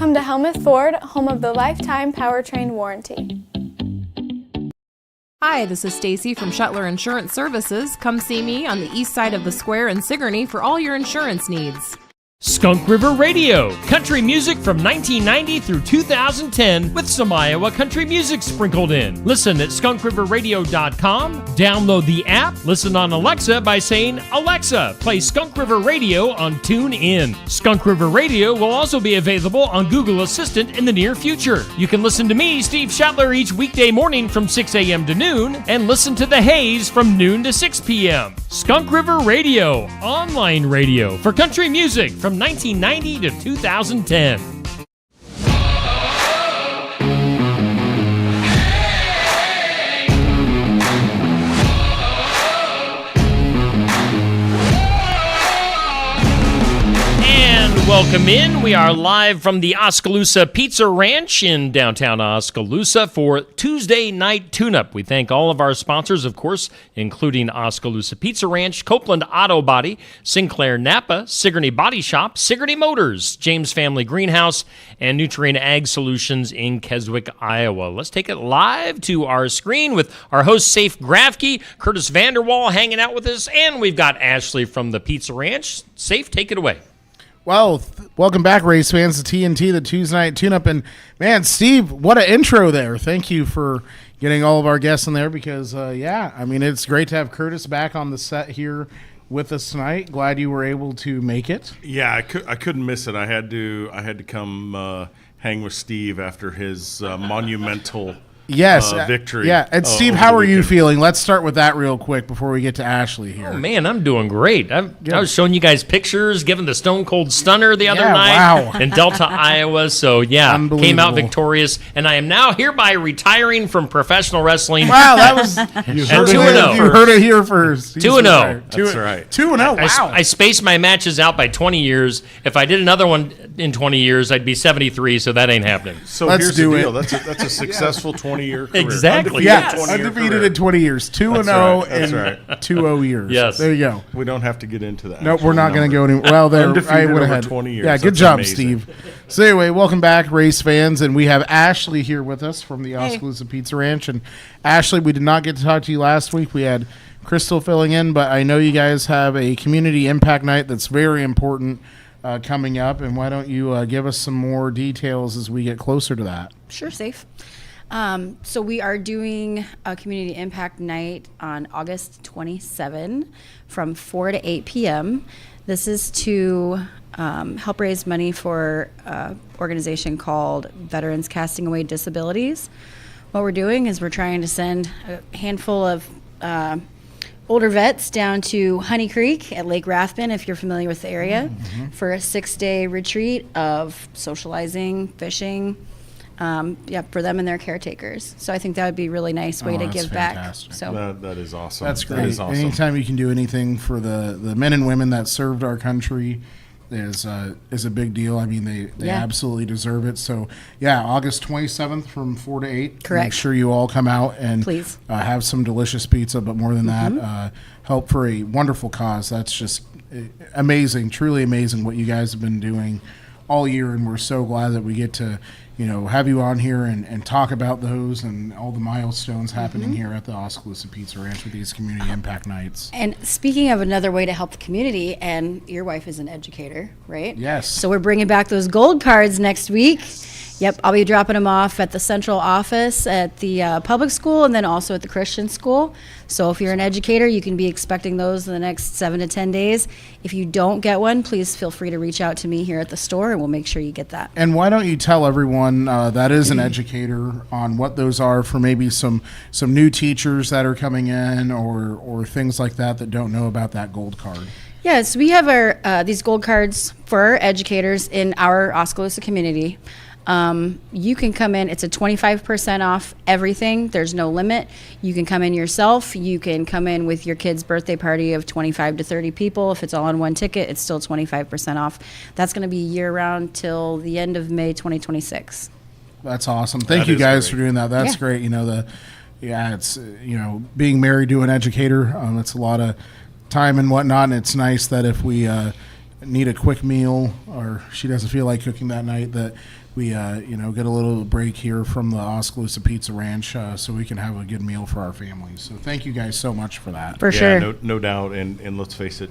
Come to Helmuth Ford, home of the lifetime powertrain warranty. Hi, this is Stacy from Shuttler Insurance Services. Come see me on the east side of the square in Sigourney for all your insurance needs. Skunk River Radio, country music from 1990 through 2010 with some Iowa country music sprinkled in. Listen at skunkriverradio.com, download the app, listen on Alexa by saying, Alexa, play Skunk River Radio on TuneIn. Skunk River Radio will also be available on Google Assistant in the near future. You can listen to me, Steve Shuttler, each weekday morning from 6 a.m. to noon and listen to The Haze from noon to 6 p.m. Skunk River Radio, online radio for country music from 1990 to 2010. Welcome in. We are live from the Oskaloosa Pizza Ranch in downtown Oskaloosa for Tuesday Night Tune-Up. We thank all of our sponsors, of course, including Oskaloosa Pizza Ranch, Copeland Auto Body, Sinclair Napa, Sigourney Body Shop, Sigourney Motors, James Family Greenhouse, and Nutrien Ag Solutions in Keswick, Iowa. Let's take it live to our screen with our host, Safe Grafke, Curtis Vanderwall hanging out with us, and we've got Ashley from the Pizza Ranch. Safe, take it away. Well, welcome back, race fans, to TNT, the Tuesday Night Tune-Up. And, man, Steve, what an intro there. Thank you for getting all of our guests in there because, it's great to have Curtis back on the set here with us tonight. Glad you were able to make it. Yeah, I couldn't miss it. I had to come hang with Steve after his monumental victory. Yeah, and Steve, how are you feeling? Let's start with that real quick before we get to Ashley here. Oh, man, I'm doing great. I was showing you guys pictures, giving the Stone Cold Stunner the other night in Delta, Iowa. So, came out victorious. And I am now hereby retiring from professional wrestling. Wow, that was you heard it here first. 2-0. That's right. 2-0, wow. I spaced my matches out by 20 years. If I did another one in 20 years, I'd be 73, so that ain't happening. So here's the deal. That's a successful 20-year career. Exactly. Undefeated in 20 years. 2-0 in 2 years. Yes. There you go. We don't have to get into that. No, we're not going to go anywhere. Well, there I would have had 20 years. Yeah, good job, Steve. So anyway, welcome back, race fans, and we have Ashley here with us from the Oskaloosa Pizza Ranch. And Ashley, we did not get to talk to you last week. We had Crystal filling in, but I know you guys have a community impact night that's very important coming up. And why don't you give us some more details as we get closer to that? Sure, Safe. So we are doing a community impact night on August 27 from 4 to 8 p.m. This is to help raise money for an organization called Veterans Casting Away Disabilities. What we're doing is we're trying to send a handful of older vets down to Honey Creek at Lake Rathbun, if you're familiar with the area, for a 6-day retreat of socializing, fishing, for them and their caretakers. So I think that would be a really nice way to give fantastic. back. So that is awesome. That's great. That is awesome. Anytime you can do anything for the men and women that served our country is a big deal. I mean, they absolutely deserve it. So, August 27th from 4 to 8. Correct. Make sure you all come out and please have some delicious pizza, but more than that, help for a wonderful cause. That's just amazing, truly amazing what you guys have been doing all year, and we're so glad that we get to have you on here and talk about those and all the milestones happening here at the Oskaloosa Pizza Ranch with these community impact nights. And speaking of another way to help the community, and your wife is an educator, right? Yes. So we're bringing back those gold cards next week. Yep, I'll be dropping them off at the central office at the public school and then also at the Christian school. So if you're an educator, you can be expecting those in the next 7 to 10 days. If you don't get one, please feel free to reach out to me here at the store and we'll make sure you get that. And why don't you tell everyone that is an educator on what those are for maybe some new teachers that are coming in or things like that don't know about that gold card? Yes, we have our these gold cards for our educators in our Oskaloosa community. You can come in, it's a 25% off everything. There's no limit. You can come in yourself. You can come in with your kid's birthday party of 25 to 30 people. If it's all on one ticket, it's still 25% off. That's going to be year round till the end of May 2026. That's awesome. Thank you guys for doing that. That's great. It's, being married to an educator, it's a lot of time and whatnot. And it's nice that if we, need a quick meal or she doesn't feel like cooking that night, that we get a little break here from the Oskaloosa Pizza Ranch so we can have a good meal for our families. So thank you guys so much for that. For sure. No doubt. And let's face it,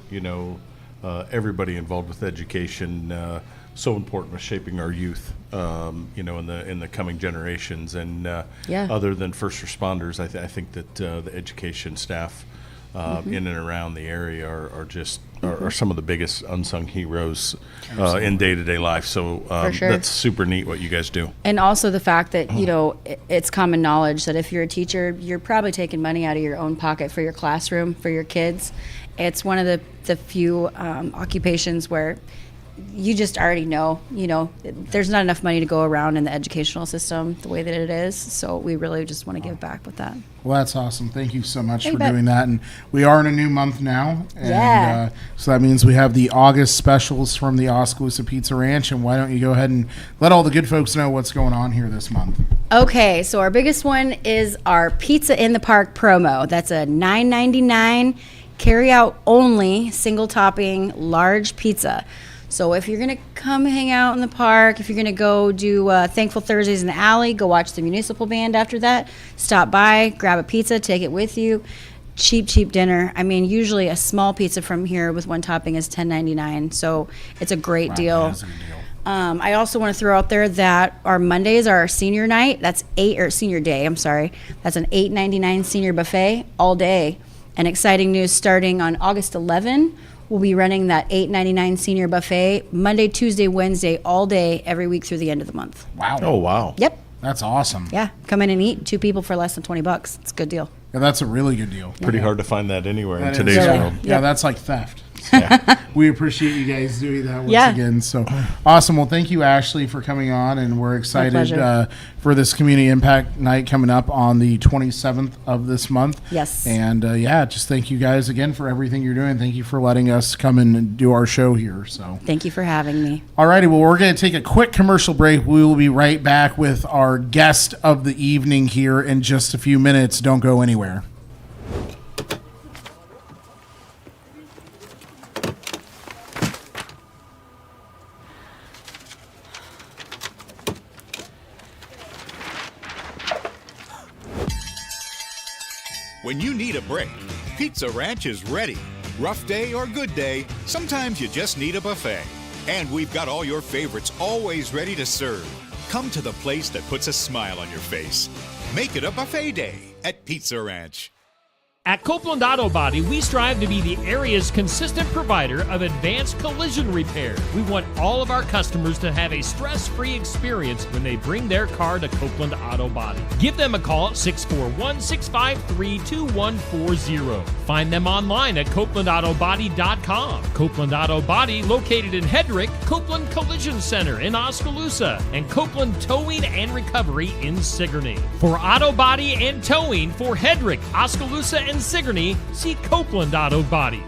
everybody involved with education, so important with shaping our youth, in the coming generations. And other than first responders, I think that the education staff in and around the area are just are some of the biggest unsung heroes in day-to-day life. So sure. That's super neat what you guys do. And also the fact that, it's common knowledge that if you're a teacher, you're probably taking money out of your own pocket for your classroom, for your kids. It's one of the few occupations where you just already know, there's not enough money to go around in the educational system the way that it is. So we really just want to give back with that. Well, that's awesome. Thank you so much for bet. doing that. And we are in a new month now. And, Yeah. so that means we have the August specials from the Oskaloosa Pizza Ranch. And why don't you go ahead and let all the good folks know what's going on here this month? Okay, so our biggest one is our Pizza in the Park promo. That's a $9.99 carry out only single topping large pizza. So if you're going to come hang out in the park, if you're going to go do Thankful Thursdays in the alley, go watch the municipal band after that, stop by, grab a pizza, take it with you. Cheap dinner. I mean, usually a small pizza from here with one topping is $10.99. So it's a great deal. That's a good deal. I also want to throw out there that our Mondays are our senior night. That's senior day. I'm sorry. That's an $8.99 senior buffet all day. And exciting news, starting on August 11, we'll be running that $8.99 senior buffet Monday, Tuesday, Wednesday, all day, every week through the end of the month. Wow. Oh, wow. Yep. That's awesome. Yeah. Come in and eat. 2 people for less than $20. It's a good deal. Yeah, that's a really good deal. Pretty hard to find that anywhere in That is- today's yeah, world. Yeah, that's like theft. So we appreciate you guys doing that once Yeah. again. So awesome. Well, thank you, Ashley, for coming on, and we're excited pleasure. for this Community Impact Night coming up on the 27th of this month. Yes. And just thank you guys again for everything you're doing. Thank you for letting us come and do our show here. So. Thank you for having me. All righty, well, we're going to take a quick commercial break. We will be right back with our guest of the evening here in just a few minutes. Don't go anywhere. When you need a break, Pizza Ranch is ready. Rough day or good day, sometimes you just need a buffet. And we've got all your favorites always ready to serve. Come to the place that puts a smile on your face. Make it a buffet day at Pizza Ranch. At Copeland Auto Body, we strive to be the area's consistent provider of advanced collision repair. We want all of our customers to have a stress-free experience when they bring their car to Copeland Auto Body. Give them a call at 641-653-2140. Find them online at CopelandAutoBody.com. Copeland Auto Body, located in Hedrick, Copeland Collision Center in Oskaloosa, and Copeland Towing and Recovery in Sigourney. For auto body and towing for Hedrick, Oskaloosa, and Sigourney, see Copeland Auto Body.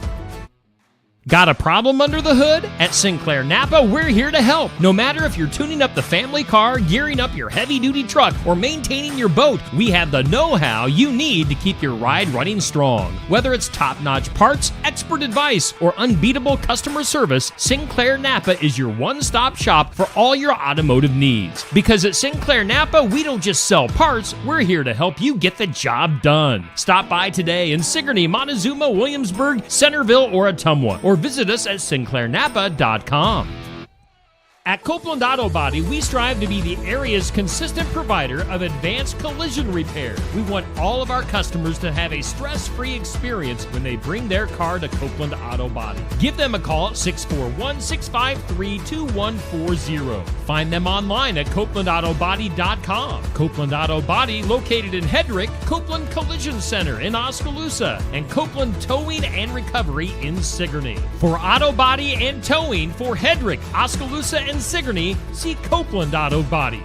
Got a problem under the hood? At Sinclair Napa, we're here to help. No matter if you're tuning up the family car, gearing up your heavy-duty truck, or maintaining your boat, we have the know-how you need to keep your ride running strong. Whether it's top-notch parts, expert advice, or unbeatable customer service, Sinclair Napa is your one-stop shop for all your automotive needs. Because at Sinclair Napa, we don't just sell parts, we're here to help you get the job done. Stop by today in Sigourney, Montezuma, Williamsburg, Centerville, or Ottumwa, or visit us at SinclairNapa.com. At Copeland Auto Body, we strive to be the area's consistent provider of advanced collision repair. We want all of our customers to have a stress-free experience when they bring their car to Copeland Auto Body. Give them a call at 641-653-2140. Find them online at CopelandAutoBody.com. Copeland Auto Body, located in Hedrick, Copeland Collision Center in Oskaloosa, and Copeland Towing and Recovery in Sigourney. For auto body and towing for Hedrick, Oskaloosa, and Sigourney, see Copeland Auto Body.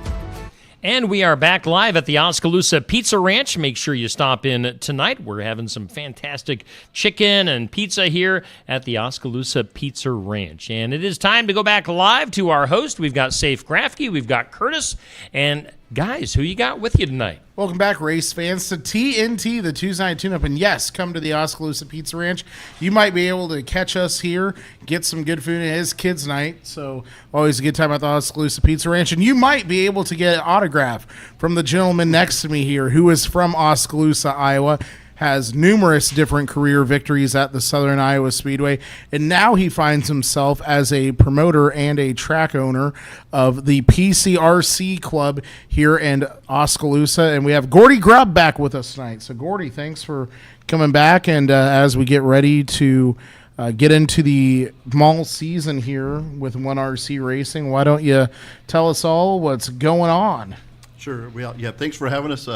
And we are back live at the Oskaloosa Pizza Ranch. Make sure you stop in tonight. We're having some fantastic chicken and pizza here at the Oskaloosa Pizza Ranch. And it is time to go back live to our host. We've got Safe Grafke, we've got Curtis, and Guys, who you got with you tonight? Welcome back, race fans, to TNT, the Tuesday Night Tune-Up. And yes, come to the Oskaloosa Pizza Ranch. You might be able to catch us here, get some good food. It is kids' night, so always a good time at the Oskaloosa Pizza Ranch. And you might be able to get an autograph from the gentleman next to me here, who is from Oskaloosa, Iowa, has numerous different career victories at the Southern Iowa Speedway, and now he finds himself as a promoter and a track owner of the PCRC Club here in Oskaloosa. And we have Gordy Grubb back with us tonight. So, Gordy, thanks for coming back. And as we get ready to get into the mall season here with 1RC Racing, why don't you tell us all what's going on? Sure. Well, yeah, thanks for having us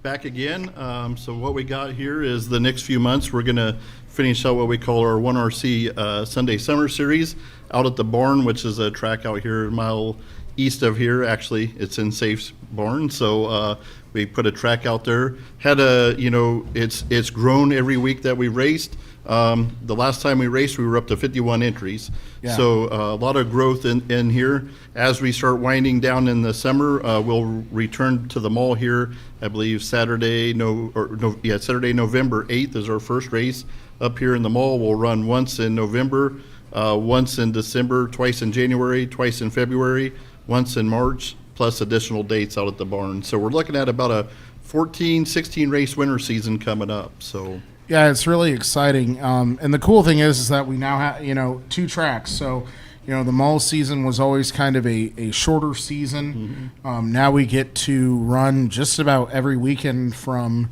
back again. So what we got here is the next few months we're going to finish out what we call our 1RC Sunday Summer Series out at the barn, which is a track out here a mile east of here. Actually, it's in Safe's barn. So we put a track out there. Had it's grown every week that we raced. The last time we raced, we were up to 51 entries. Yeah. So a lot of growth in here. As we start winding down in the summer, we'll return to the mall here. I believe Saturday, November 8th is our first race up here in the mall. We'll run once in November, once in December, twice in January, twice in February, once in March, plus additional dates out at the barn. So we're looking at about a 14, 16 race winter season coming up. So. Yeah, it's really exciting. And the cool thing is that we now have, 2 tracks. So, the mall season was always kind of a shorter season. Mm-hmm. Now we get to run just about every weekend from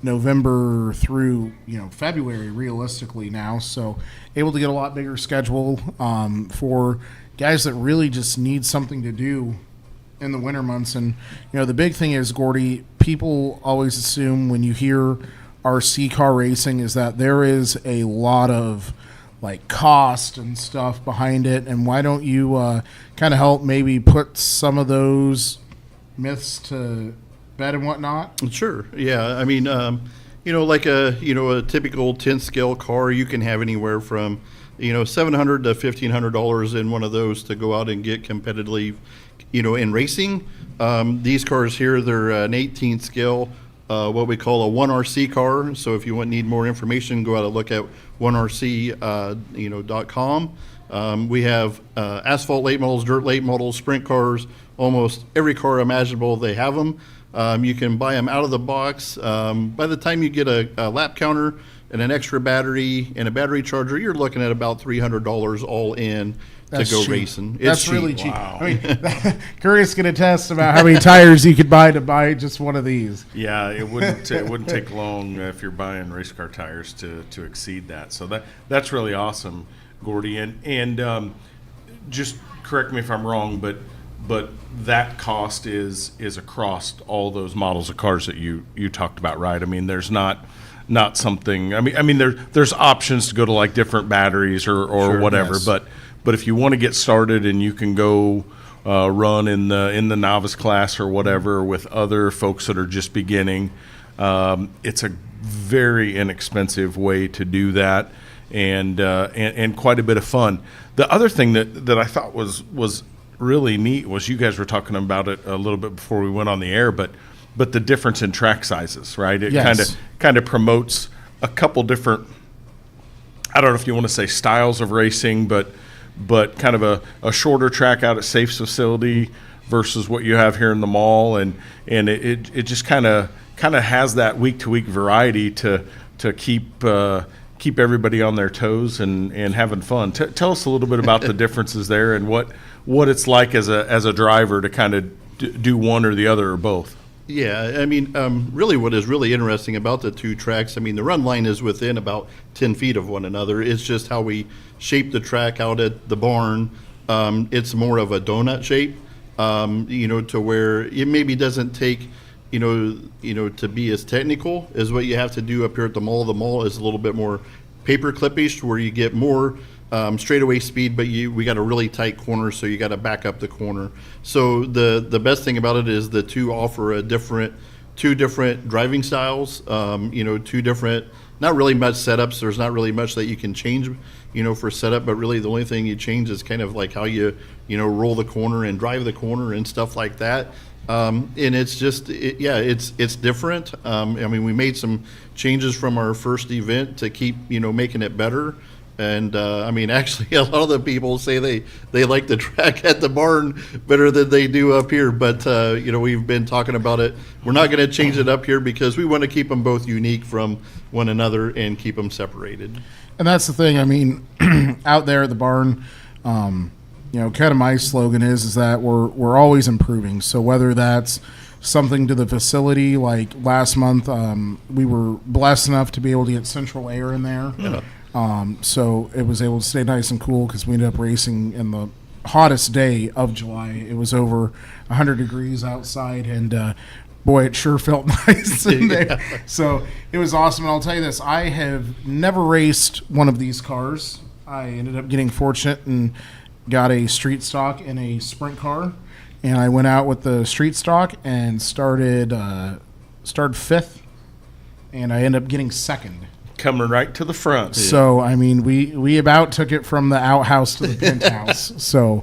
November through, February, realistically now. So able to get a lot bigger schedule for guys that really just need something to do in the winter months. And, the big thing is, Gordy, people always assume when you hear RC car racing is that there is a lot of cost and stuff behind it. And why don't you kind of help maybe put some of those myths to bed and whatnot? Sure. Yeah. I mean, a typical 10th scale car, you can have anywhere from, $700 to $1,500 in one of those to go out and get competitively, in racing. These cars here, they're an 18th scale, what we call a 1RC car. So if you need more information, go out and look at 1RC.com. We have asphalt late models, dirt late models, sprint cars, almost every car imaginable, they have them. You can buy them out of the box. By the time you get a lap counter and an extra battery and a battery charger, you're looking at about $300 all in to go racing. That's really cheap. Wow. I mean, Curtis can attest about how many tires you could buy to buy just one of these. Yeah, it wouldn't take long if you're buying race car tires to exceed that. So that's really awesome, Gordy. And just correct me if I'm wrong, but that cost is across all those models of cars that you talked about, right? I mean, there's not something. I mean, there's options to go to different batteries or sure, whatever, yes. But if you want to get started and you can go run in the novice class or whatever with other folks that are just beginning, it's a very inexpensive way to do that, and quite a bit of fun. The other thing that I thought was really neat was you guys were talking about it a little bit before we went on the air, but the difference in track sizes, right? It yes. kind of promotes a couple different, I don't know if you want to say styles of racing, but kind of a shorter track out at Safe's facility versus what you have here in the mall, and it just kind of has that week to week variety to keep everybody on their toes and having fun. Tell us a little bit about the differences there and what it's like as a driver to kind of do one or the other or both. Yeah, I mean, really what is really interesting about the 2 tracks, I mean, the run line is within about 10 feet of one another. It's just how we shape the track out at the barn. It's more of a donut shape, to where it maybe doesn't take, to be as technical as what you have to do up here at the mall. The mall is a little bit more paper clippish, where you get more straightaway speed, but we got a really tight corner, so you got to back up the corner. So the best thing about it is the 2 offer two different driving styles, 2 different, not really much setups. There's not really much that you can change, for setup, but really the only thing you change is kind of how you roll the corner and drive the corner and stuff like that. And it's just, it's different. I mean, we made some changes from our first event to keep, making it better. And I mean, actually, a lot of the people say they like the track at the barn better than they do up here. But we've been talking about it. We're not going to change it up here because we want to keep them both unique from one another and keep them separated. And that's the thing. I mean, out there at the barn, kind of my slogan is that we're always improving. So whether that's something to the facility, like last month, we were blessed enough to be able to get central air in there. Yeah. So it was able to stay nice and cool because we ended up racing in the hottest day of July. It was over 100 degrees outside, and boy, it sure felt nice in there. So it was awesome. And I'll tell you this, I have never raced one of these cars. I ended up getting fortunate and got a street stock and a sprint car. And I went out with the street stock and started fifth, and I ended up getting second. Coming right to the front. So, I mean, we about took it from the outhouse to the penthouse. So,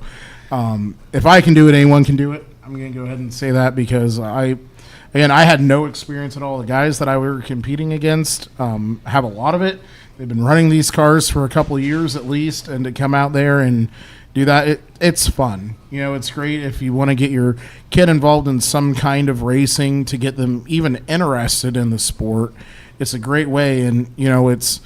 if I can do it, anyone can do it. I'm going to go ahead and say that because I had no experience at all. The guys that I were competing against have a lot of it. They've been running these cars for a couple of years at least, and to come out there and do that, it's fun. It's great if you want to get your kid involved in some kind of racing to get them even interested in the sport. It's a great way, and it's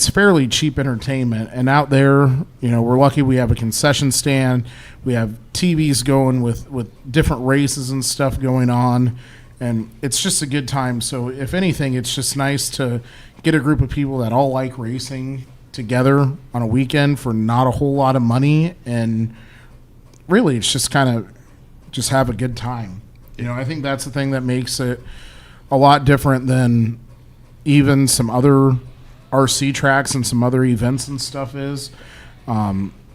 fairly cheap entertainment. And out there, we're lucky we have a concession stand, we have TVs going with different races and stuff going on, and it's just a good time. So if anything, it's just nice to get a group of people that all like racing together on a weekend for not a whole lot of money, and really it's just kind of just have a good time. I think that's the thing that makes it a lot different than even some other RC tracks and some other events and stuff is.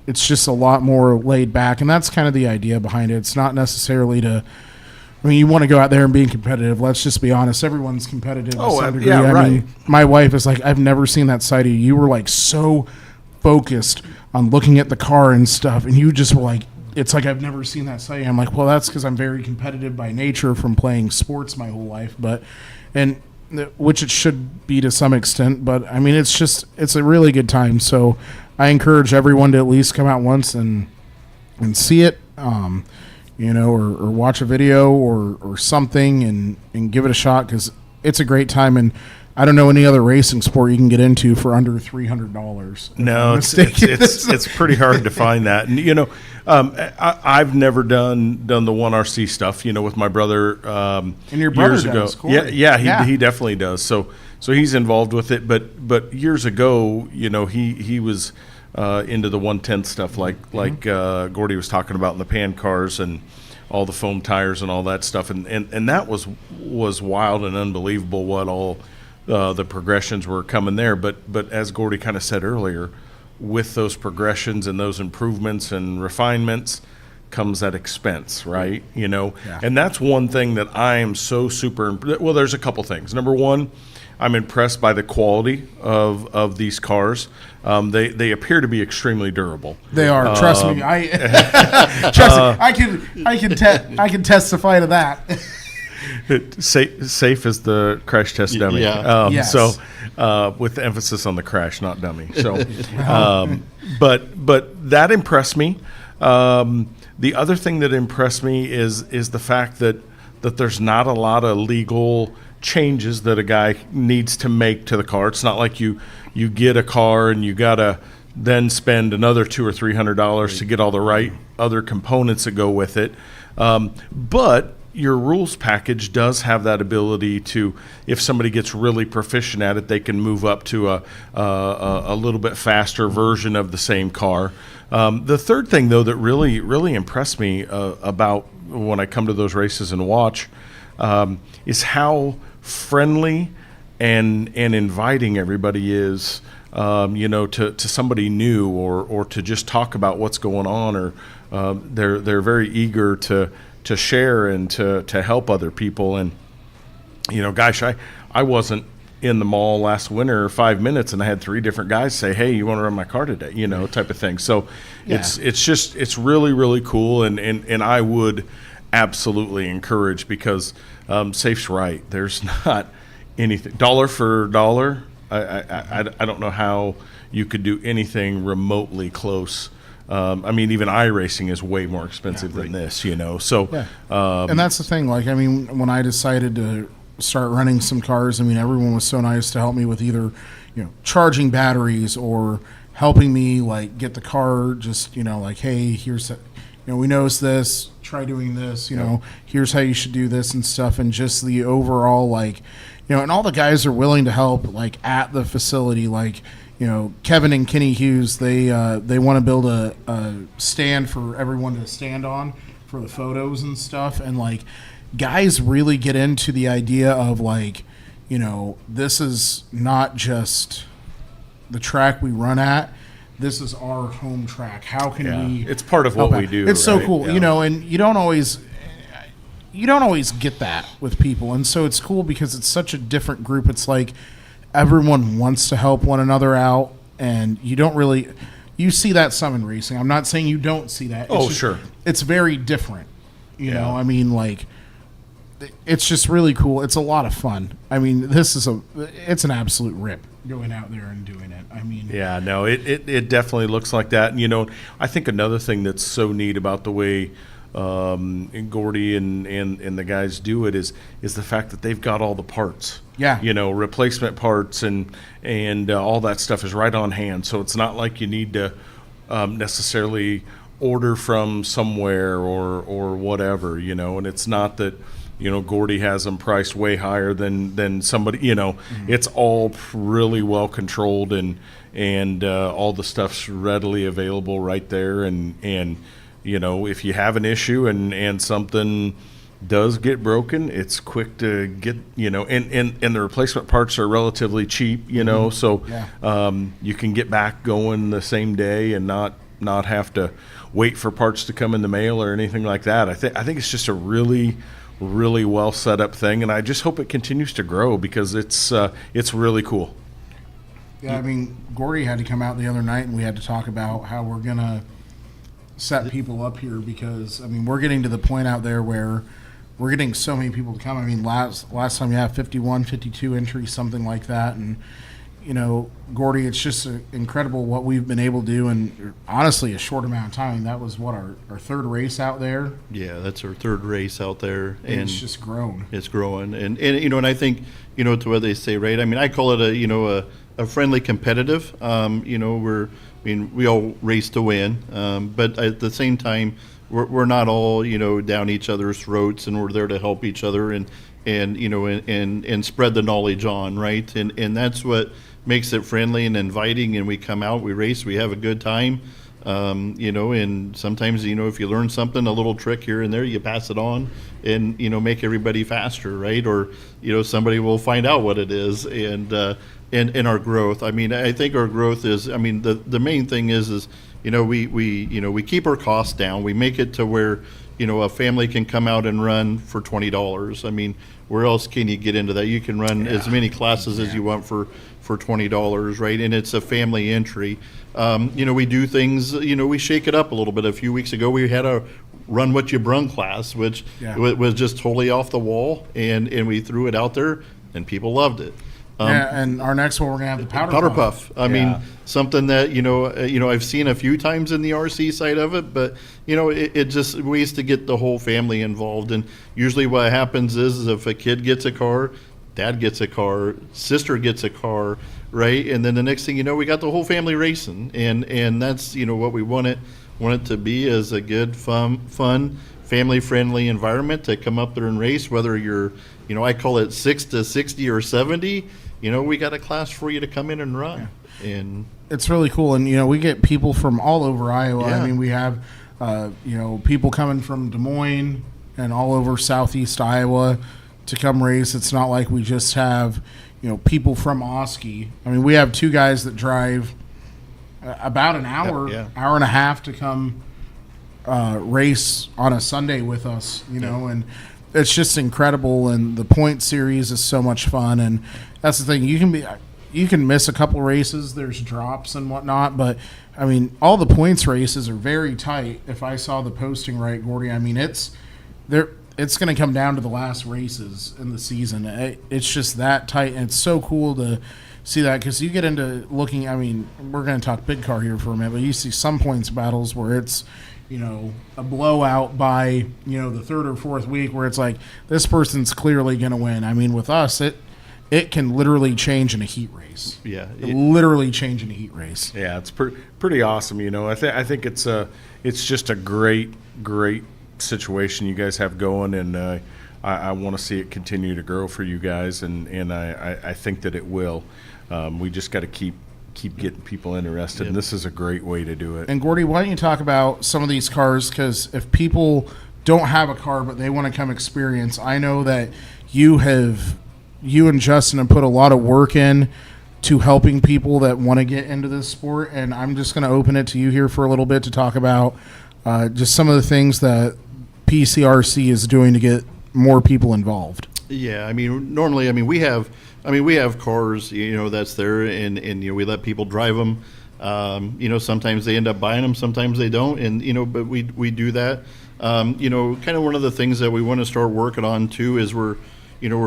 It's just a lot more laid back, and that's kind of the idea behind it. It's not necessarily you want to go out there and be competitive. Let's just be honest. Everyone's competitive to some degree. Yeah, right. I mean, my wife is like, I've never seen that side of you. You were like so focused on looking at the car and stuff, and you just were like, it's like I've never seen that side of you. I'm like, well, that's because I'm very competitive by nature from playing sports my whole life, which it should be to some extent, but I mean, it's a really good time. So I encourage everyone to at least come out once and see it, or watch a video or something and give it a shot, because it's a great time. And I don't know any other racing sport you can get into for under $300. No, it's pretty hard to find that. And I've never done the 1RC stuff. With my brother. And your brother years ago. Does, Corey. He definitely does. So he's involved with it. But years ago, he was into the 110 stuff, like Gordy was talking about in the pan cars and all the foam tires and all that stuff. And that was wild and unbelievable what all the progressions were coming there. But as Gordy kind of said earlier, with those progressions and those improvements and refinements comes that expense, right? And that's one thing that I am so super. Well, there's a couple things. Number one, I'm impressed by the quality of these cars. They appear to be extremely durable. They are. Trust me. I can testify to that. Safe as the crash test dummy. Yeah. Yes. So, with the emphasis on the crash, not dummy. So, but that impressed me. The other thing that impressed me is the fact that there's not a lot of legal changes that a guy needs to make to the car. It's not like you get a car and you gotta then spend another $200 or $300 to get all the right other components that go with it. But your rules package does have that ability to, if somebody gets really proficient at it, they can move up to a little bit faster version of the same car. The third thing, though, that really, really impressed me about when I come to those races and watch is how friendly and inviting everybody is, to somebody new or to just talk about what's going on, or they're very eager to share and to help other people. And gosh, I wasn't in the mall last winter 5 minutes and I had 3 different guys say, hey, you want to run my car today, type of thing. So it's really, really cool. And I would absolutely encourage, because Safe's right. There's not anything dollar for dollar. I don't know how you could do anything remotely close. I mean, even iRacing is way more expensive than this, So, and that's the thing. Like, I mean, when I decided to start running some cars, I mean, everyone was so nice to help me with either, charging batteries or helping me like get the car. Just like, hey, here's we noticed this. Try doing this. Here's how you should do this and stuff. And just the overall like, and all the guys are willing to help like at the facility, like. Kevin and Kenny Hughes, they want to build a stand for everyone to stand on for the photos and stuff. And, like, guys really get into the idea of, like, this is not just the track we run at. This is our home track. How can we... It's part of what we do. It's so cool, and you don't always get that with people. And so it's cool because it's such a different group. It's like... everyone wants to help one another out, and you see that some in racing. I'm not saying you don't see that. Sure. It's very different. I mean, like, it's just really cool. It's a lot of fun. I mean, it's an absolute rip going out there and doing it. I mean, yeah, no, it definitely looks like that. And, I think another thing that's so neat about the way Gordy and the guys do it is the fact that they've got all the parts. Yeah. Replacement parts and all that stuff is right on hand. So it's not like you need to necessarily order from somewhere or whatever, and it's not that, Gordy has them priced way higher than somebody, It's all really well controlled and all the stuff's readily available right there. And if you have an issue and something does get broken, it's quick to get, and the replacement parts are relatively cheap, so you can get back going the same day and not have to wait for parts to come in the mail or anything like that. I think it's just a really, really well set up thing, and I just hope it continues to grow because it's really cool. Yeah, I mean, Gordy had to come out the other night and we had to talk about how we're gonna set people up here because I mean we're getting to the point out there where we're getting so many people to come. I mean, last time you had 51, 52 entries, something like that. And, Gordy, it's just incredible what we've been able to do in, honestly, a short amount of time. That was, our third race out there? Yeah, that's our third race out there. And it's just grown. It's growing. And and I think, to what they say, right? I mean, I call it a friendly competitive. We all race to win. But at the same time, we're not all down each other's throats, and we're there to help each other and spread the knowledge on, right? And that's what makes it friendly and inviting. And we come out, we race, we have a good time, and sometimes if you learn something, a little trick here and there, you pass it on and make everybody faster, right? Or somebody will find out what it is and our growth. I mean, I think our growth is. I mean, the main thing is. We keep our costs down. We make it to where, a family can come out and run for $20. I mean, where else can you get into that? You can run as many classes as you want for $20, right? And it's a family entry. We do things, we shake it up a little bit. A few weeks ago, we had a Run What You Brung class, which was just totally off the wall, and we threw it out there, and people loved it. And our next one, we're going to have the powder puff. I mean, something that, I've seen a few times in the RC side of it, but, it just ways to get the whole family involved. And usually what happens is if a kid gets a car, dad gets a car, sister gets a car, right? And then the next thing you know, we got the whole family racing. And that's, what we want it to be is a good, fun, family-friendly environment to come up there and race, whether you're, I call it 6 to 60 or 70. We got a class for you to come in and run. Yeah. And it's really cool. And, we get people from all over Iowa. Yeah. I mean, we have, people coming from Des Moines and all over southeast Iowa to come race. It's not like we just have, people from Oski. I mean, we have two guys that drive about an hour, hour and a half to come race on a Sunday with us, and it's just incredible. And the point series is so much fun. And that's the thing. You can miss a couple races. There's drops and whatnot, but I mean, all the points races are very tight. If I saw the posting right, Gordy, I mean, it's it's going to come down to the last races in the season. It's just that tight, and it's so cool to see that because you get into looking. I mean, we're going to talk big car here for a minute, but you see some points battles where it's a blowout by the third or fourth week where it's like this person's clearly going to win. I mean, with us, it can literally change in a heat race. Yeah, literally change in a heat race. Yeah, it's pretty awesome. I think it's just a great situation you guys have going, and I want to see it continue to grow for you guys, and I think that it will. We just got to keep getting people interested, and this is a great way to do it. And Gordy, why don't you talk about some of these cars? Because if people don't have a car but they want to come experience, I know that you and Justin have put a lot of work in to helping people that want to get into this sport, and I'm just going to open it to you here for a little bit to talk about just some of the things that PCRC is doing to get more people involved. Yeah, I mean, normally, we have cars, that's there, and we let people drive them. Sometimes they end up buying them, sometimes they don't, and but we do that. Kind of one of the things that we want to start working on too is we're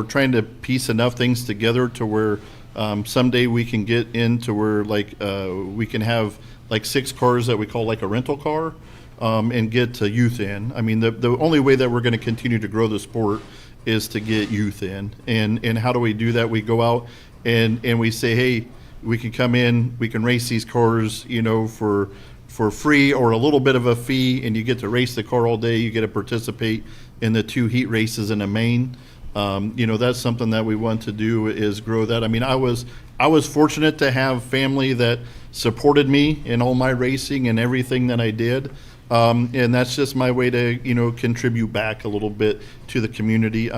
trying to piece enough things together to where someday we can get into where we can have 6 cars that we call like a rental car. And get youth in. I mean, the only way that we're going to continue to grow the sport is to get youth in. And how do we do that? We go out and we say, hey, we can come in, we can race these cars, for free or a little bit of a fee, and you get to race the car all day. You get to participate in the 2 heat races in the main. That's something that we want to do is grow that. I mean, I was fortunate to have family that supported me in all my racing and everything that I did. And that's just my way to, contribute back a little bit to the community.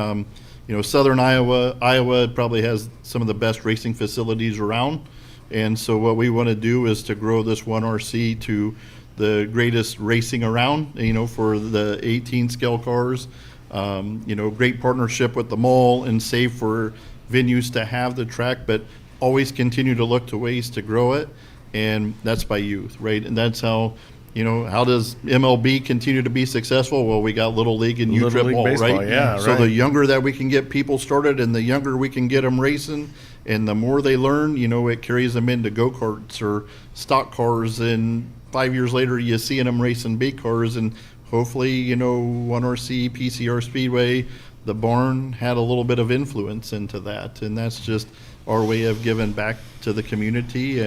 Southern Iowa probably has some of the best racing facilities around. And so what we want to do is to grow this 1RC to the greatest racing around, for the 18 scale cars. Great partnership with the mall and save for venues to have the track, but always continue to look to ways to grow it. And that's by youth, right? And that's how, how does MLB continue to be successful? Well, we got Little League and Little U-Trip League Ball, baseball, right? yeah, So right. the younger that we can get people started and the younger we can get them racing, and the more they learn, it carries them into go-karts or stock cars, and 5 years later you see them racing big cars, and hopefully, 1RC, PCR Speedway, the barn had a little bit of influence into that, and that's just our way of giving back to the community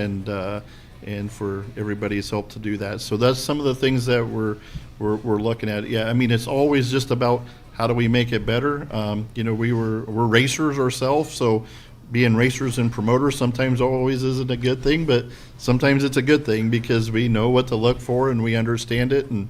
and for everybody's help to do that. So that's some of the things that we're looking at. Yeah, I mean, it's always just about how do we make it better. We're racers ourselves, so being racers and promoters sometimes always isn't a good thing, but sometimes it's a good thing because we know what to look for and we understand it, and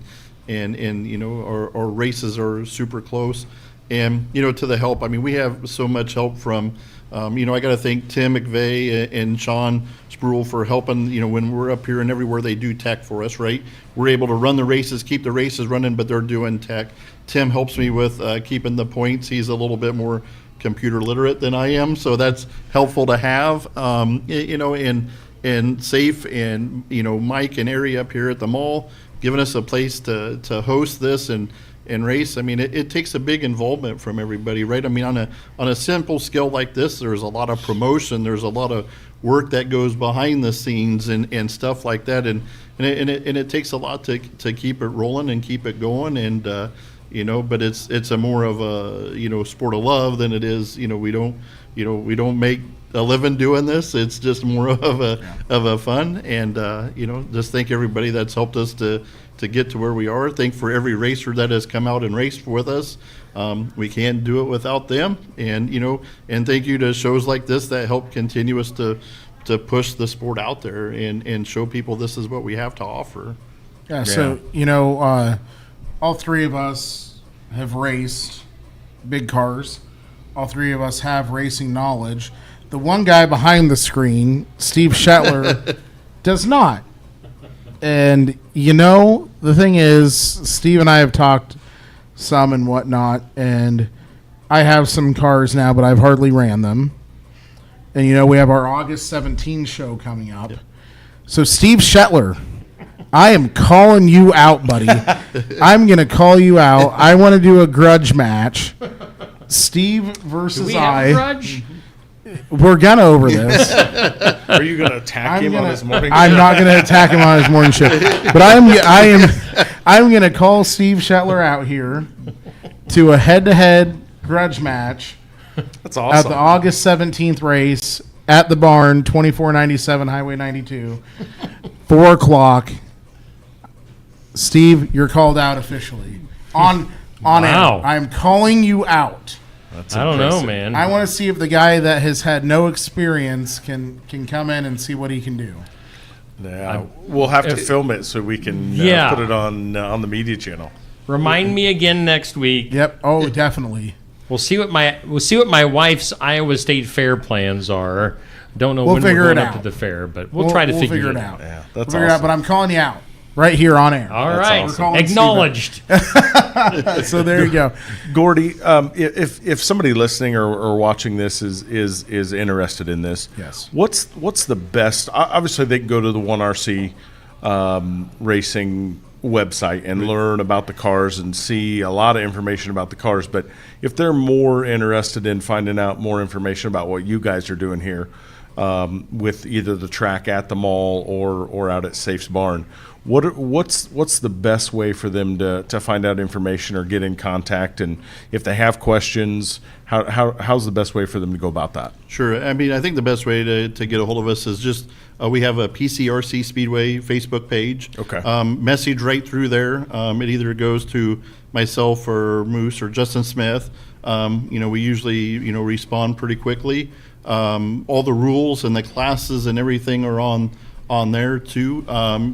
our races are super close. And to the help, I mean, we have so much help from I got to thank Tim McVeigh and Sean Spruill for helping, when we're up here and everywhere they do tech for us, right? We're able to run the races, keep the races running, but they're doing tech. Tim helps me with keeping the points. He's a little bit more computer literate than I am, so that's helpful to have, and Safe and, Mike and Ari up here at the mall giving us a place to host this and race. I mean, it takes a big involvement from everybody, right? I mean, on a simple scale like this, there's a lot of promotion, there's a lot of work that goes behind the scenes and stuff like that, and it takes a lot to keep it rolling and keep it going, and but it's a more of a sport of love than it is. We don't make a living doing this. It's just more of a fun, and just thank everybody that's helped us to get to where we are. Thank for every racer that has come out and raced with us. We can't do it without them, and and thank you to shows like this that help continue us to push the sport out there and show people this is what we have to offer. Yeah. So all 3 of us have raced big cars. All 3 of us have racing knowledge. The one guy behind the screen, Steve Shetler, does not. And, the thing is, Steve and I have talked some and whatnot, and I have some cars now, but I've hardly ran them. And, we have our August 17 show coming up. Yep. So Steve Shetler I am calling you out, buddy. I'm going to call you out. I want to do a grudge match. Steve versus Do we have a grudge? We're gonna over this. Are you going to attack him on his morning I'm shift? not gonna attack him on his morning shift, but I'm gonna call Steve Shetler out here to a head-to-head grudge match That's at awesome. the August 17th race at the barn, 2497 Highway 92, 4 o'clock. Steve, you're called out officially on Wow. air. I'm calling you out. That's I don't know, impressive. man. I want to see if the guy that has had no experience can come in and see what he can do. Yeah, we'll have to film it so we can Yeah. put it on the media channel. Remind me again next week. Yep. Oh, definitely. We'll see what my wife's Iowa State Fair plans are. Don't know We'll when figure we're it going up out. to the fair, but we'll try to figure it out. Yeah, We'll that's figure it out, awesome. but I'm calling you out right here on air. All That's right, awesome. We're calling acknowledged. So there you go. Gordy, if somebody listening or watching this is interested in this, Yes. what's the best? Obviously, they can go to the 1RC racing website and learn about the cars and see a lot of information about the cars. But if they're more interested in finding out more information about what you guys are doing here with either the track at the mall or out at Safe's Barn, what's the best way for them to find out information or get in contact? And if they have questions, how's the best way for them to go about that? Sure. I mean, I think the best way to get a hold of us is just we have a PCRC Speedway Facebook page. Okay. Message right through there. It either goes to myself or Moose or Justin Smith. We usually respond pretty quickly. All the rules and the classes and everything are on there too.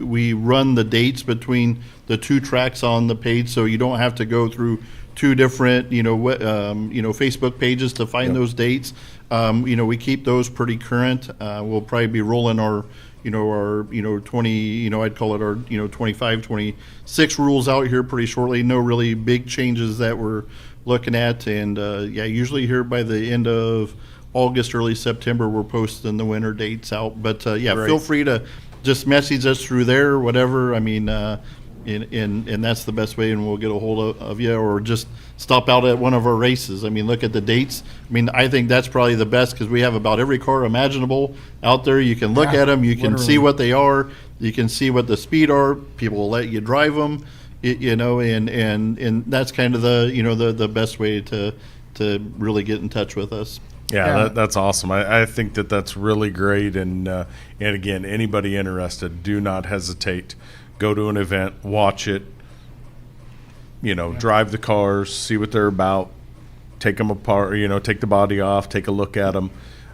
We run the dates between the two tracks on the page, so you don't have to go through two different Facebook pages to find those dates. We keep those pretty current. We'll probably be rolling our 20, I'd call it our 25, 26 rules out here pretty shortly. No really big changes that we're looking at, and usually here by the end of August, early September, we're posting the winter dates out. But feel free to just message us through there, whatever. I mean, and that's the best way, and we'll get a hold of you, or just stop out at one of our races. I mean, look at the dates. I mean, I think that's probably the best because we have about every car imaginable out there. You can look at them, you can see what they are, you can see what the speed are. People will let you drive them, and that's kind of the best way to really get in touch with us. Yeah. That's awesome. I think that's really great. And again, anybody interested, do not hesitate. Go to an event, watch it, drive the cars, see what they're about, take them apart, take the body off, take a look at them.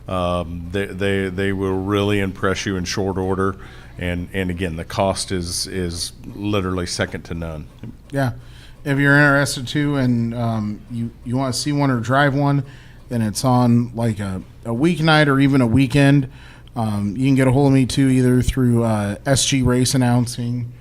They will really impress you in short order. And again, the cost is literally second to none. Yeah. If you're interested too, and you want to see one or drive one, then it's on like a weeknight or even a weekend. You can get a hold of me too, either through SG Race Announcing,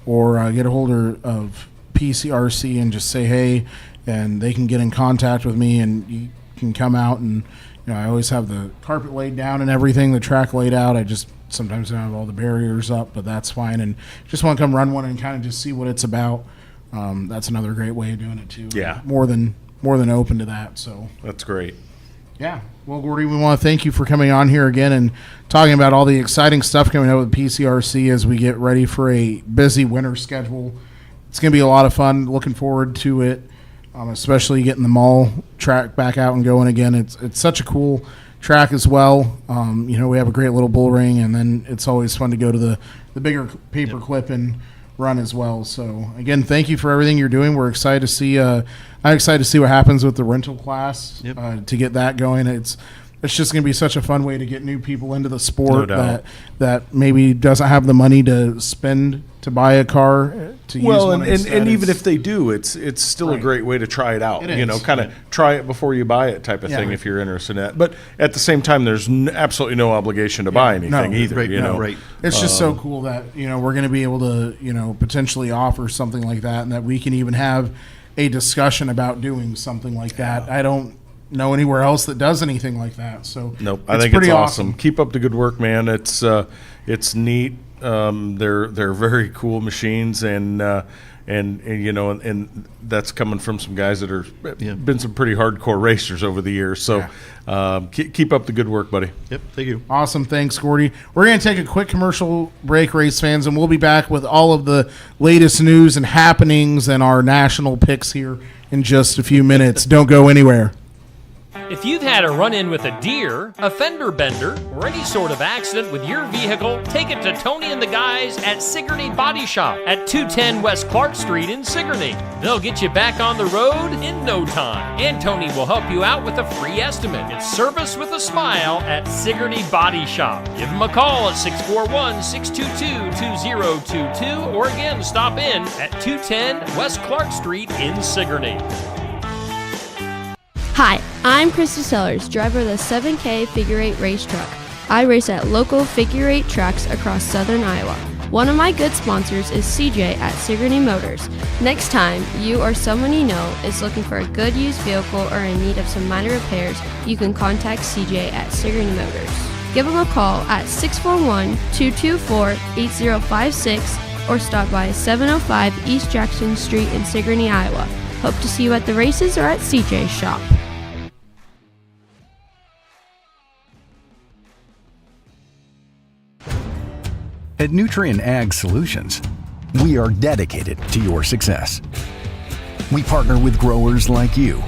or get a hold of PCRC and just say hey, and they can get in contact with me, and you can come out. And I always have the carpet laid down and everything, the track laid out. I just sometimes don't have all the barriers up, but that's fine. And just want to come run one and kind of just see what it's about. That's another great way of doing it too. Yeah. More than open to that. So That's great. yeah. Well, Gordy, we want to thank you for coming on here again and talking about all the exciting stuff coming out with PCRC as we get ready for a busy winter schedule. It's going to be a lot of fun. Looking forward to it, especially getting the mall track back out and going again. It's such a cool track as well. We have a great little bull ring, and then it's always fun to go to the bigger paper clip and run as well. So again, thank you for everything you're doing. We're excited to see. I'm excited to see what happens with the rental class to get that going. It's just going to be such a fun way to get new people into the sport that maybe doesn't have the money to spend to buy a car to use. Well, one and instead. even if they do, it's still a great way to try it out. It is. Kind of try it before you buy it type of thing if you're interested in that. But at the same time, there's absolutely no obligation to buy anything either. Right, right. It's just so cool that we're going to be able to potentially offer something like that, and that we can even have a discussion about doing something like that. I don't know anywhere else that does anything like that. So Nope, I think it's awesome. Keep up the good work, man. It's neat. They're very cool machines, and you know, and that's coming from some guys that are been some pretty hardcore racers over the years. So keep up the good work, buddy. Yep, thank you. Awesome. Thanks, Gordy. We're going to take a quick commercial break, race fans, and we'll be back with all of the latest news and happenings and our national picks here in just a few minutes. Don't go anywhere. If you've had a run-in with a deer, a fender bender, or any sort of accident with your vehicle, take it to Tony and the guys at Sigourney Body Shop at 210 West Clark Street in Sigourney. They'll get you back on the road in no time, and Tony will help you out with a free estimate. It's service with a smile at Sigourney Body Shop. Give them a call at 641-622-2022, or again, stop in at 210 West Clark Street in Sigourney. Hi, I'm Krista Sellers, driver of the 7K Figure 8 race truck. I race at local Figure 8 tracks across southern Iowa. One of my good sponsors is CJ at Sigourney Motors. Next time you or someone you know is looking for a good used vehicle or in need of some minor repairs, you can contact CJ at Sigourney Motors. Give them a call at 641-224-8056 or stop by 705 East Jackson Street in Sigourney, Iowa. Hope to see you at the races or at CJ's shop. At Nutrien Ag Solutions, we are dedicated to your success. We partner with growers like you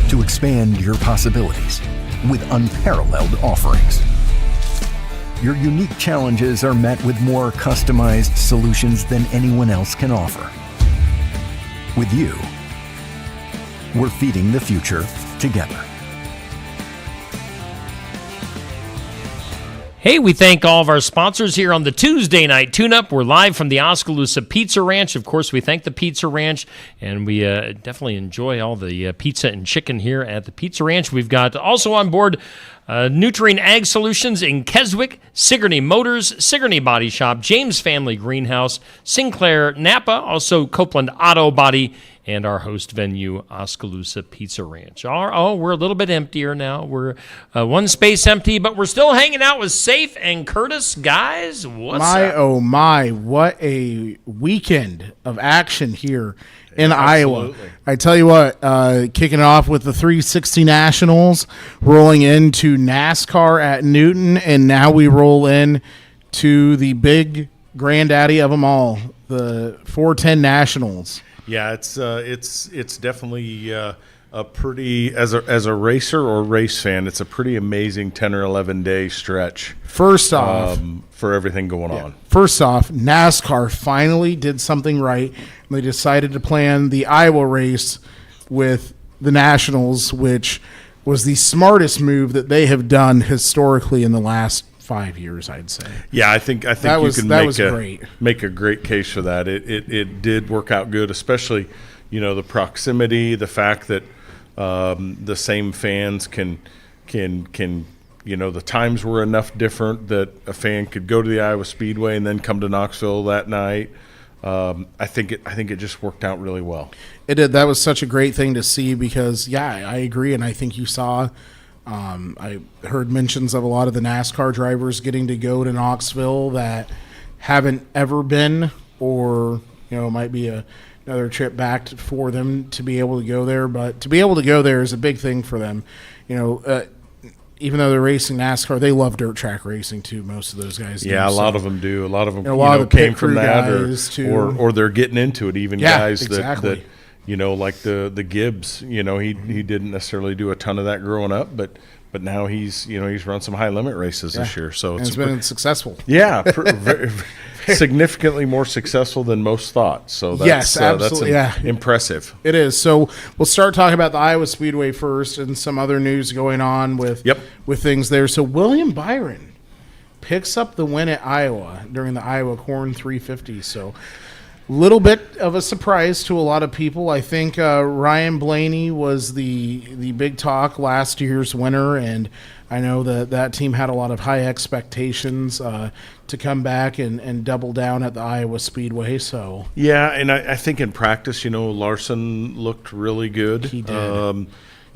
to expand your possibilities with unparalleled offerings. Your unique challenges are met with more customized solutions than anyone else can offer. With you, we're feeding the future together. Hey, we thank all of our sponsors here on the Tuesday night tune-up. We're live from the Oskaloosa Pizza Ranch. Of course, we thank the Pizza Ranch, and we definitely enjoy all the pizza and chicken here at the Pizza Ranch. We've got also on board Nutrien Ag Solutions in Keswick, Sigourney Motors, Sigourney Body Shop, James Family Greenhouse, Sinclair Napa, also Copeland Auto Body, and our host venue, Oskaloosa Pizza Ranch. Oh, we're a little bit emptier now. We're one space empty, but we're still hanging out with Safe and Curtis. Guys, what's up? Oh my, what a weekend of action here in Iowa. I tell you what, kicking off with the 360 Nationals, rolling into NASCAR at Newton, and now we roll in to the big granddaddy of them all, the 410 Nationals. Yeah, it's definitely a pretty, as a racer or race fan, it's a pretty amazing 10 or 11 day stretch. First off, for everything going on. First off, NASCAR finally did something right. They decided to plan the Iowa race with the Nationals, which was the smartest move that they have done historically in the last 5 years, I'd say. Yeah, I think you can make a great case for that. It did work out good, especially, you know, the proximity, the fact that the same fans can you know, the times were enough different that a fan could go to the Iowa Speedway and then come to Knoxville that night. I think it just worked out really well. It did. That was such a great thing to see because, yeah, I agree, and I think you saw. I heard mentions of a lot of the NASCAR drivers getting to go to Knoxville that haven't ever been, or, you know, it might be another trip back for them to be able to go there. But to be able to go there is a big thing for them. You know, even though they're racing NASCAR, they love dirt track racing too. Most of those guys do. Yeah, a lot of them do. A lot of them of the came from that, or they're getting into it. Even guys that you know, like the Gibbs, you know, he didn't necessarily do a ton of that growing up, but now he's run some high limit races this year, so it's been successful. Yeah, very, significantly more successful than most thought. So that's, yes, absolutely, impressive. It is. So we'll start talking about the Iowa Speedway first, and some other news going on with things there. So William Byron picks up the win at Iowa during the Iowa Corn 350. So little bit of a surprise to a lot of people. I think Ryan Blaney was the big talk, last year's winner, and I know that team had a lot of high expectations to come back and double down at the Iowa Speedway. So yeah, and I think in practice, you know, Larson looked really good. He did.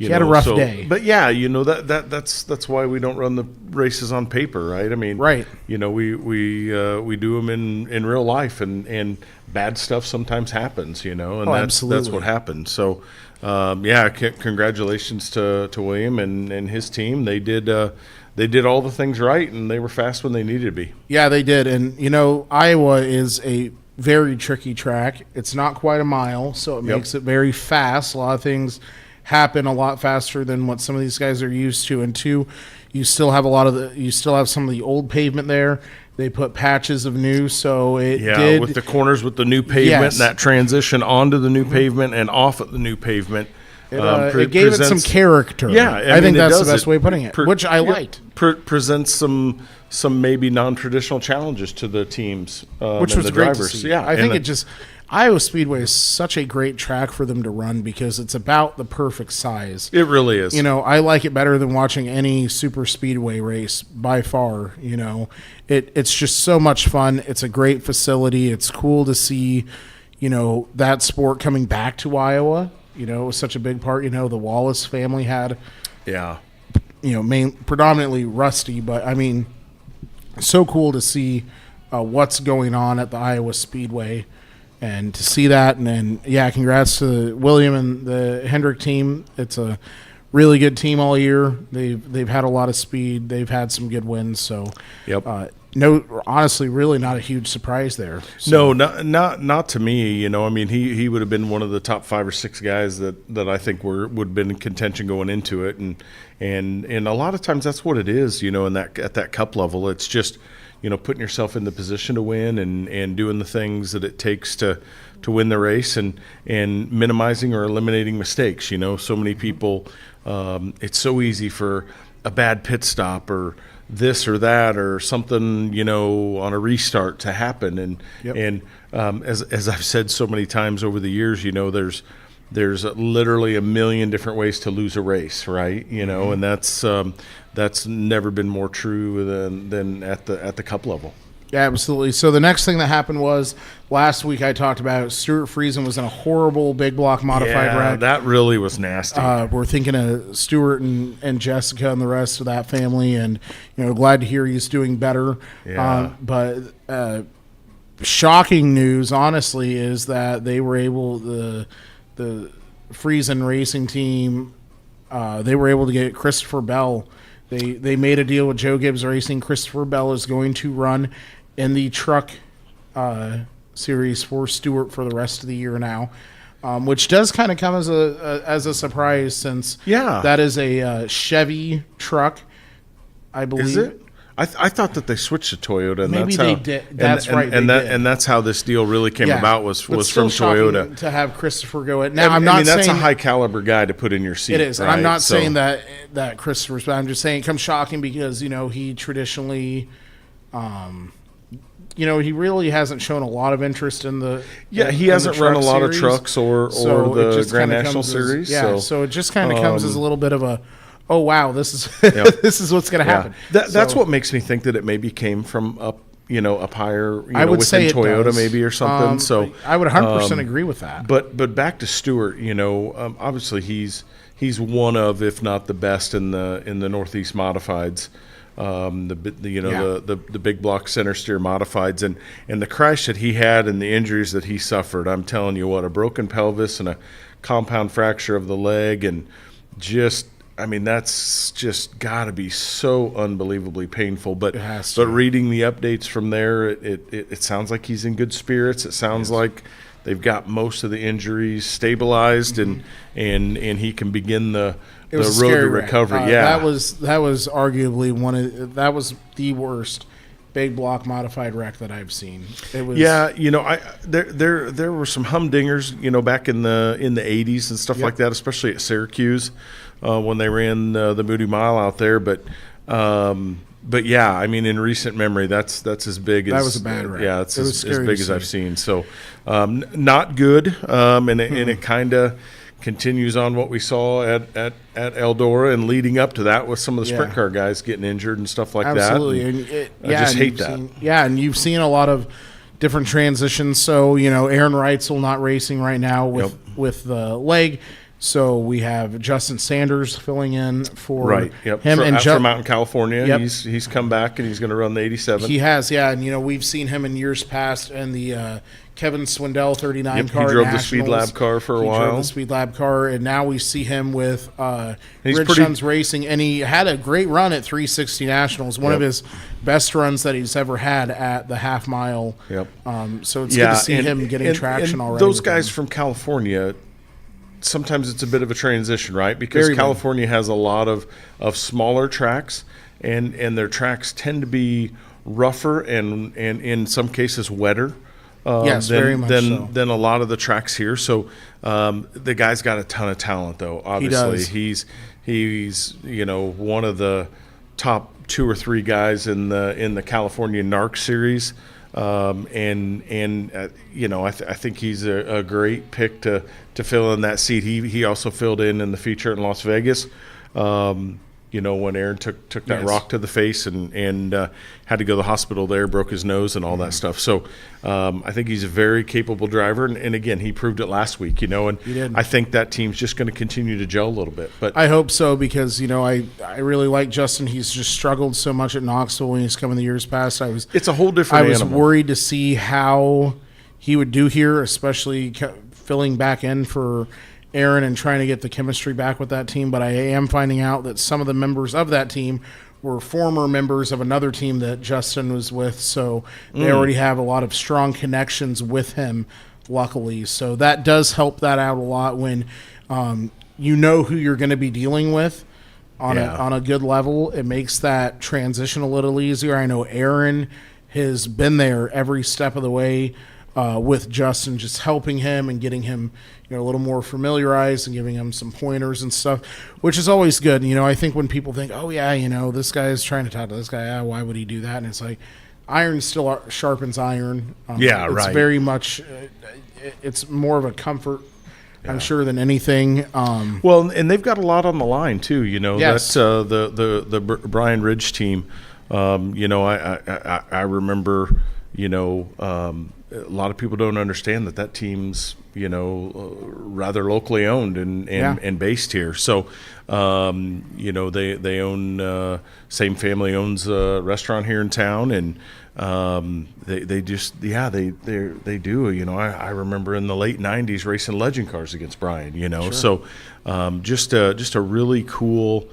He had a rough day. But yeah, that's why we don't run the races on paper, right? I mean, right. We do them in real life, and bad stuff sometimes happens, and that's what happens. So, congratulations to William and his team. They did all the things right, and they were fast when they needed to be. Yeah, they did. And Iowa is a very tricky track. It's not quite a mile, so it makes it very fast. A lot of things happen a lot faster than what some of these guys are used to. And two, you still have some of the old pavement there. They put patches of new, so with the corners with the new pavement and that transition onto the new pavement and off at the new pavement. It gave it some character. Yeah, I think that's the best way of putting it, which I liked. Presents some maybe non-traditional challenges to the teams, which was great to see. Yeah, I think Iowa Speedway is such a great track for them to run because it's about the perfect size. It really is. I like it better than watching any super speedway race by far. It's just so much fun. It's a great facility. It's cool to see, that sport coming back to Iowa. It was such a big part. The Wallace family had, predominantly Rusty, but I mean, so cool to see what's going on at the Iowa Speedway, and to see that. And then, congrats to William and the Hendrick team. It's a really good team all year. They've had a lot of speed. They've had some good wins. So, honestly, really not a huge surprise there. So. No, not to me. I mean, he would have been one of the top 5 or 6 guys that I think would have been in contention going into it, and a lot of times that's what it is. At that cup level, it's just putting yourself in the position to win and doing the things that it takes to win the race and minimizing or eliminating mistakes. So many people, it's so easy for a bad pit stop or this or that or something, on a restart to happen. And as I've said so many times over the years, there's literally a million different ways to lose a race, right? And that's never been more true than at the cup level. Yeah, absolutely. So the next thing that happened was last week I talked about Stuart Friesen was in a horrible big block modified wreck. That really was nasty. We're thinking of Stuart and Jessica and the rest of that family, and glad to hear he's doing better. Yeah. But shocking news, honestly, is that they were able the Friesen racing team. They were able to get Christopher Bell. They made a deal with Joe Gibbs Racing. Christopher Bell is going to run in the truck series for Stewart for the rest of the year now, which does kind of come as a surprise since that is a Chevy truck, I believe. Is it? I thought that they switched to Toyota. And maybe they did. That's right. And that's how this deal really came about was from Toyota. To have Christopher go in. Now, that's a high caliber guy to put in your seat. It is. Right? And I'm not saying that Christopher's, but I'm just saying it comes shocking because, he traditionally, he really hasn't shown a lot of interest in the. Yeah, he hasn't run a lot of trucks or the Grand National Series. So it just kind of comes as a little bit of a, oh wow, this is this is what's going to happen. That's what makes me think that it maybe came from up higher. I would say Toyota maybe or something. So I would 100% agree with that. But back to Stewart, obviously he's one of, if not the best in the Northeast Modifieds. The big block center steer modifieds and the crash that he had and the injuries that he suffered. I'm telling you what, a broken pelvis and a compound fracture of the leg, and that's just got to be so unbelievably painful. But reading the updates from there, it sounds like he's in good spirits. It sounds like they've got most of the injuries stabilized, and he can begin the road to recovery. That was arguably that was the worst big block modified wreck that I've seen. It was there were some humdingers back in the 80s and stuff like that, especially at Syracuse when they ran the Moody Mile out there. But in recent memory, that's as big as that was a bad wreck. Yeah, it's as big as I've seen. So not good, and it kind of continues on what we saw at Eldora and leading up to that with some of the sprint car guys getting injured and stuff like that. Absolutely. I just hate that. And you've seen a lot of different transitions. So, Aaron Reitzel not racing right now with the leg. So we have Justin Sanders filling in for Right. Yep. him and from out in California. Yep. He's come back and he's going to run the 87. He has, yeah, and we've seen him in years past in the Kevin Swindell 39 Yep, car. he drove Nationals. the Speed Lab car for a while. He drove the Speed Lab car, and now we see him with He's Rich pretty- Sons Racing, and he had a great run at 360 Nationals. One of Yep. his best runs that he's ever had at the half mile. Yep. So it's good to see him getting traction and already. Those with guys him. from California, sometimes it's a bit of a transition, right? Because Very big. California has a lot of smaller tracks, and their tracks tend to be rougher and in some cases wetter. Yes, very much so. Than a lot of the tracks here. So the guy's got a ton of talent, though. Obviously, does. he's one of the top 2 or 3 guys in the California NARC series. I think he's a great pick to fill in that seat. He also filled in the feature in Las Vegas. When Aaron took that Yes. rock to the face and had to go to the hospital there, broke his nose and all that stuff. So I think he's a very capable driver. And again, he proved it last week, and He did. I think that team's just going to continue to gel a little bit. But I hope so because I really like Justin. He's just struggled so much at Knoxville when he's come in the years past. it's a whole different I was animal. worried to see how he would do here, especially filling back in for Aaron and trying to get the chemistry back with that team. But I am finding out that some of the members of that team were former members of another team that Justin was with, so they already have a lot of strong connections with him, luckily. So that does help that out a lot when you know who you're going to be dealing with on a good level. It makes that transition a little easier. I know Aaron has been there every step of the way with Justin, just helping him and getting him a little more familiarized and giving him some pointers and stuff, which is always good. I think when people think, oh yeah, this guy is trying to talk to this guy, why would he do that? And it's like, iron still sharpens iron. It's right. very much, it's more of a comfort, I'm sure, than anything. Well, and they've got a lot on the line too. Yes. That's the Brian Ridge team. I remember. A lot of people don't understand that team's rather locally owned and based here. So they own same family owns a restaurant here in town, and they do. I remember in the late '90s racing legend cars against Brian. Sure. So just a really cool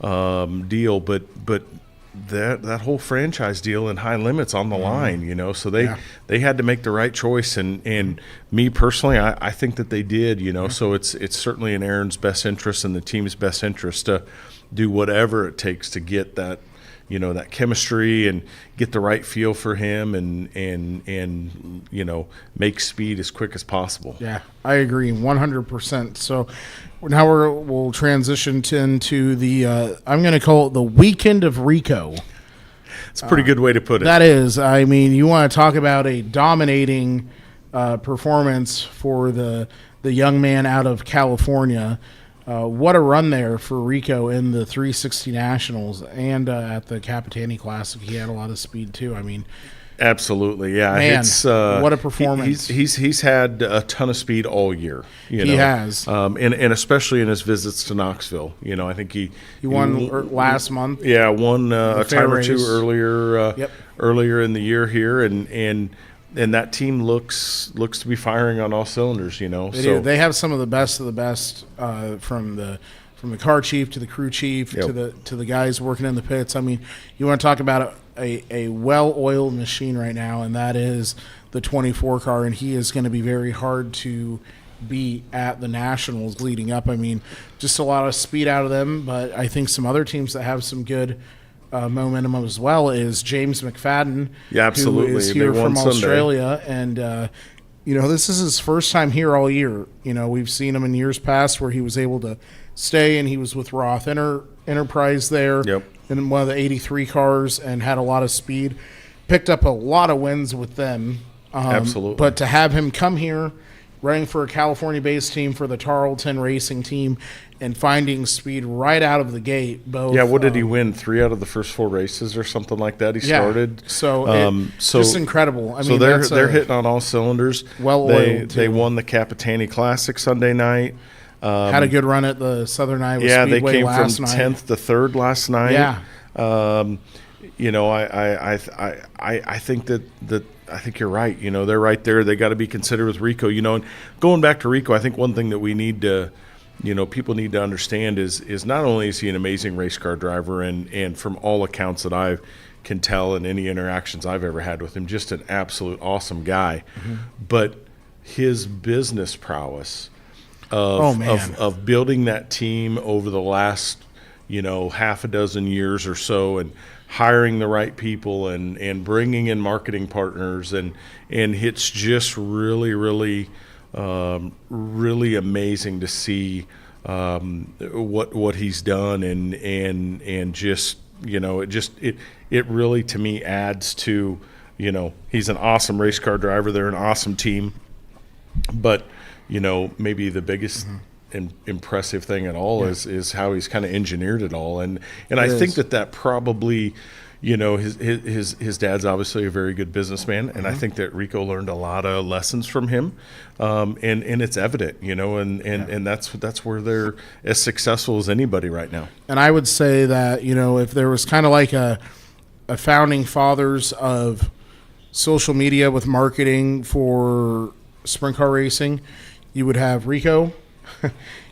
deal, but that whole franchise deal and high limits on the line, so they had to make the right choice, and me personally, I think that they did, so it's certainly in Aaron's best interest and the team's best interest to do whatever it takes to get that, that chemistry and get the right feel for him and make speed as quick as possible. Yeah, I agree 100%. So now we'll transition into the I'm going to call it the weekend of Rico. It's a pretty good way to put it. That is. I mean, you want to talk about a dominating performance for the young man out of California. What a run there for Rico in the 360 Nationals and at the Capitani Classic. He had a lot of speed too. I mean, absolutely, yeah. Man, it's what a performance! He's had a ton of speed all year. He has, and especially in his visits to Knoxville. I think he won last month. Yeah, won a time or two race. earlier in the year here, and that team looks to be firing on all cylinders. They do. They have some of the best from the car chief to the crew chief to the guys working in the pits. I mean, you want to talk about a well-oiled machine right now, and that is the 24 car, and he is going to be very hard to beat at the Nationals leading up. I mean, just a lot of speed out of them, but I think some other teams that have some good momentum as well is James McFadden, absolutely. who is here from Australia, and this is his first time here all year. We've seen him in years past where he was able to stay, and he was with Roth Enterprise there in one of the 83 cars and had a lot of speed. Picked up a lot of wins with them. Absolutely. But to have him come here, running for a California-based team for the Tarleton Racing team, and finding speed right out of the gate. Both. Yeah, what did he win? 3 out of the first 4 races or something like that. He started. So just incredible. I mean, they're hitting on all cylinders. Well-oiled. They won the Capitani Classic Sunday night. Had a good run at the Southern Iowa Yeah, they Speedway came from last night. 10th to 3rd last night. Yeah. You know, I think that I think you're right. You know, they're right there. They got to be considered with Rico. You know, and going back to Rico, I think one thing that we need to, you know, people need to understand is not only is he an amazing race car driver, and from all accounts that I can tell in any interactions I've ever had with him, just an absolute awesome guy, but his business prowess of building that team over the last, you know, half a dozen years or so, and hiring the right people and bringing in marketing partners, and it's just really, really, really amazing to see what he's done, and just, you know, it really, to me, adds to, you know, he's an awesome race car driver. They're an awesome team, but, you know, maybe the biggest impressive thing at all is how he's kind of engineered it all, and I think that probably, you know, his dad's obviously a very good businessman, and I think that Rico learned a lot of lessons from him, and it's evident, you know, and that's where they're as successful as anybody right now. And I would say that, you know, if there was kind of like a founding fathers of social media with marketing for sprint car racing, you would have Rico.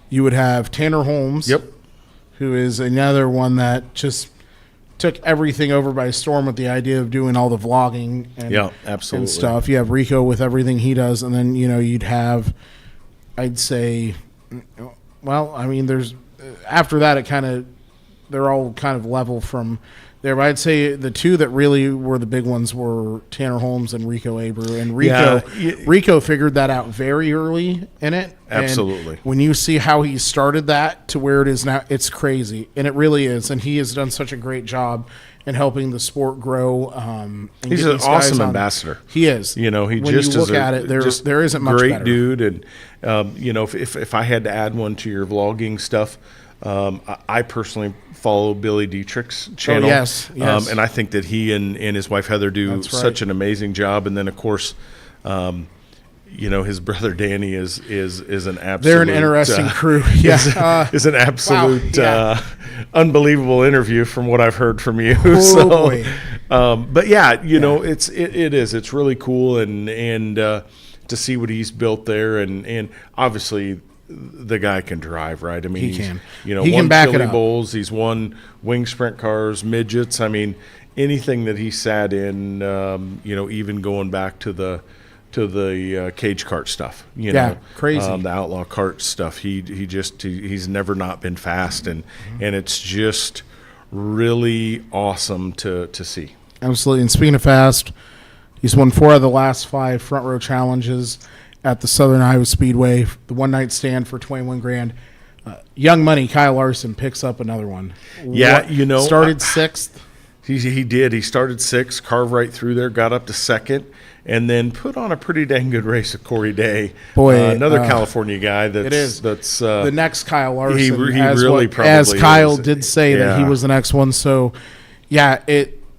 You would have Tanner Holmes, who is another one that just took everything over by storm with the idea of doing all the vlogging and stuff. You have Rico with everything he does, and then, you know, you'd have, I'd say, well, I mean, there's after that, they're all kind of level from there. But I'd say the two that really were the big ones were Tanner Holmes and Rico Aber. And Rico figured that out very early in it. Absolutely. And when you see how he started that to where it is now, it's crazy. And it really is. And he has done such a great job in helping the sport grow. He's an awesome ambassador. He is. You know, he when just you look is at it, there isn't much great better. dude. And, you know, if I had to add one to your vlogging stuff, I personally follow Billy Dietrich's channel. Oh, yes. And I think that he and his wife Heather do such an amazing job. And then, of course, you know, his brother Danny is an absolute. They're an interesting crew. Is an absolute unbelievable interview from what I've heard from you. Oh, boy. But yeah, you know, it's really cool, and to see what he's built there, and obviously the guy can drive, right? I mean, he can. You know, he won can back Chili it up. Bowls. He's won wing sprint cars, midgets. I mean, anything that he sat in. You know, even going back to the cage kart stuff. You know, crazy. The outlaw kart stuff. He's never not been fast, and it's just really awesome to see. Absolutely. And speaking of fast, he's won 4 of the last 5 front row challenges at the Southern Iowa Speedway, the one night stand for $21,000. Young Money Kyle Larson picks up another one. Yeah, you know, started 6th. He did. He started 6th, carved right through there, got up to 2nd, and then put on a pretty dang good race with Corey Day. Boy, another California guy. That's the next Kyle Larson. He really probably as Kyle is. did say that he was the next one. So, yeah,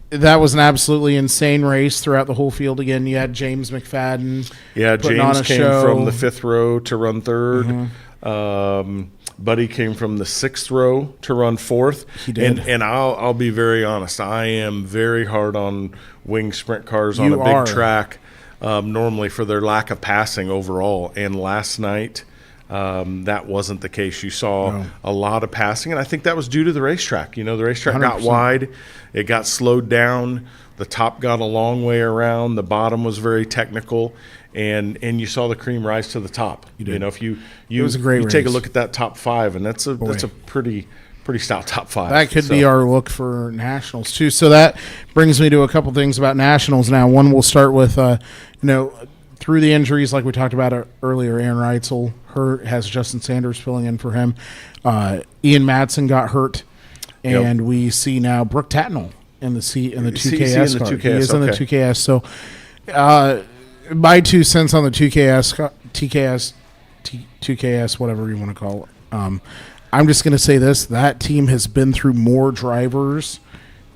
that was an absolutely insane race throughout the whole field. Again, you had James McFadden. Yeah, putting on James a came show. from the 5th row to run 3rd. Buddy came from the 6th row to run 4th. He did. And I'll be very honest. I am very hard on wing sprint cars on a big track, normally for their lack of passing overall. And last night, that wasn't the case. You saw a lot of passing, and I think that was due to the racetrack. You know, the racetrack 100%. got wide. It got slowed down. The top got a long way around. The bottom was very technical. And you saw the cream rise to the top. You know, if you it was a great take a race. look at that top 5, and that's a pretty stout top 5. That could be our look for nationals too. So that brings me to a couple things about nationals. Now, one we'll start with, you know, through the injuries like we talked about earlier. Aaron Reitzel has Justin Sanders filling in for him. Ian Madsen got hurt, and we see now Brooke Tatnell in the 2KS car. He is in the 2KS. So. My 2 cents on the 2KS, whatever you want to call it. I'm just going to say this: that team has been through more drivers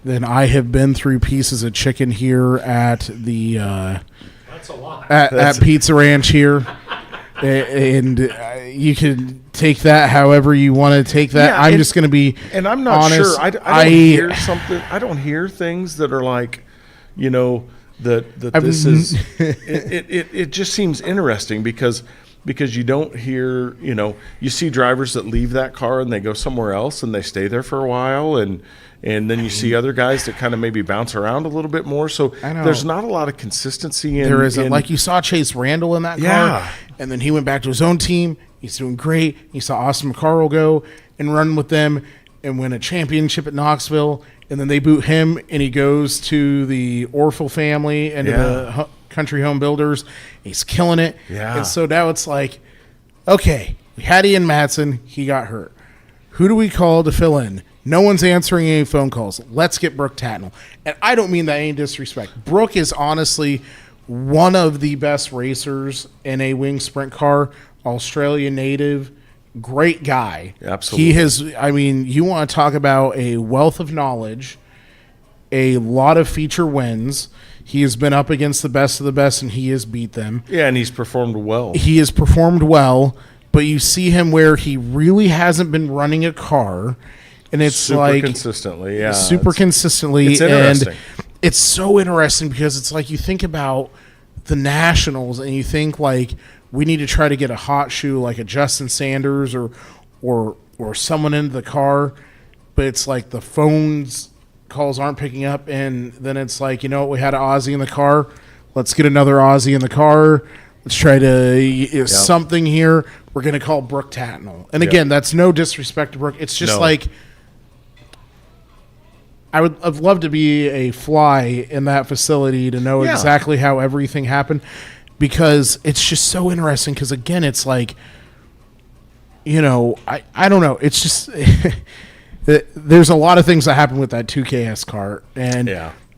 than I have been through pieces of chicken here at the at Pizza Ranch here, and you can take that however you want to take that. Yeah, I'm just going to be and I'm not honest. sure. I don't hear something. I don't hear things that are like, that this is. It just seems interesting because you don't hear. You see drivers that leave that car and they go somewhere else and they stay there for a while and then you see other guys that kind of maybe bounce around a little bit more. So there's not a lot of consistency in. There isn't. Like you saw Chase Randall in that car, and then he went back to his own team. He's doing great. You saw Austin McCarroll go and run with them and win a championship at Knoxville, and then they boot him, and he goes to the Orfel family and to the Country Home Builders. He's killing it. Yeah. And so now it's like, okay, we had Ian Matson. He got hurt. Who do we call to fill in? No one's answering any phone calls. Let's get Brooke Tatnell. And I don't mean that any disrespect. Brooke is honestly one of the best racers in a wing sprint car. Australian native, great guy. Absolutely. He has, you want to talk about a wealth of knowledge, a lot of feature wins. He has been up against the best of the best, and he has beat them. Yeah, and he's performed well. He has performed well, but you see him where he really hasn't been running a car, and it's super consistently. Yeah, super consistently. It's interesting. And it's so interesting because it's like you think about the Nationals, and you think like we need to try to get a hot shoe like a Justin Sanders or someone into the car, but it's like the phones calls aren't picking up, and then it's like, we had an Aussie in the car. Let's get another Aussie in the car. Let's try to something here. We're going to call Brooke Tatnell. And again, that's no disrespect to Brooke. It's just like I'd love to be a fly in that facility to know exactly how everything happened, because it's just so interesting. Because again, it's like, I don't know. It's just there's a lot of things that happen with that 2KS car, and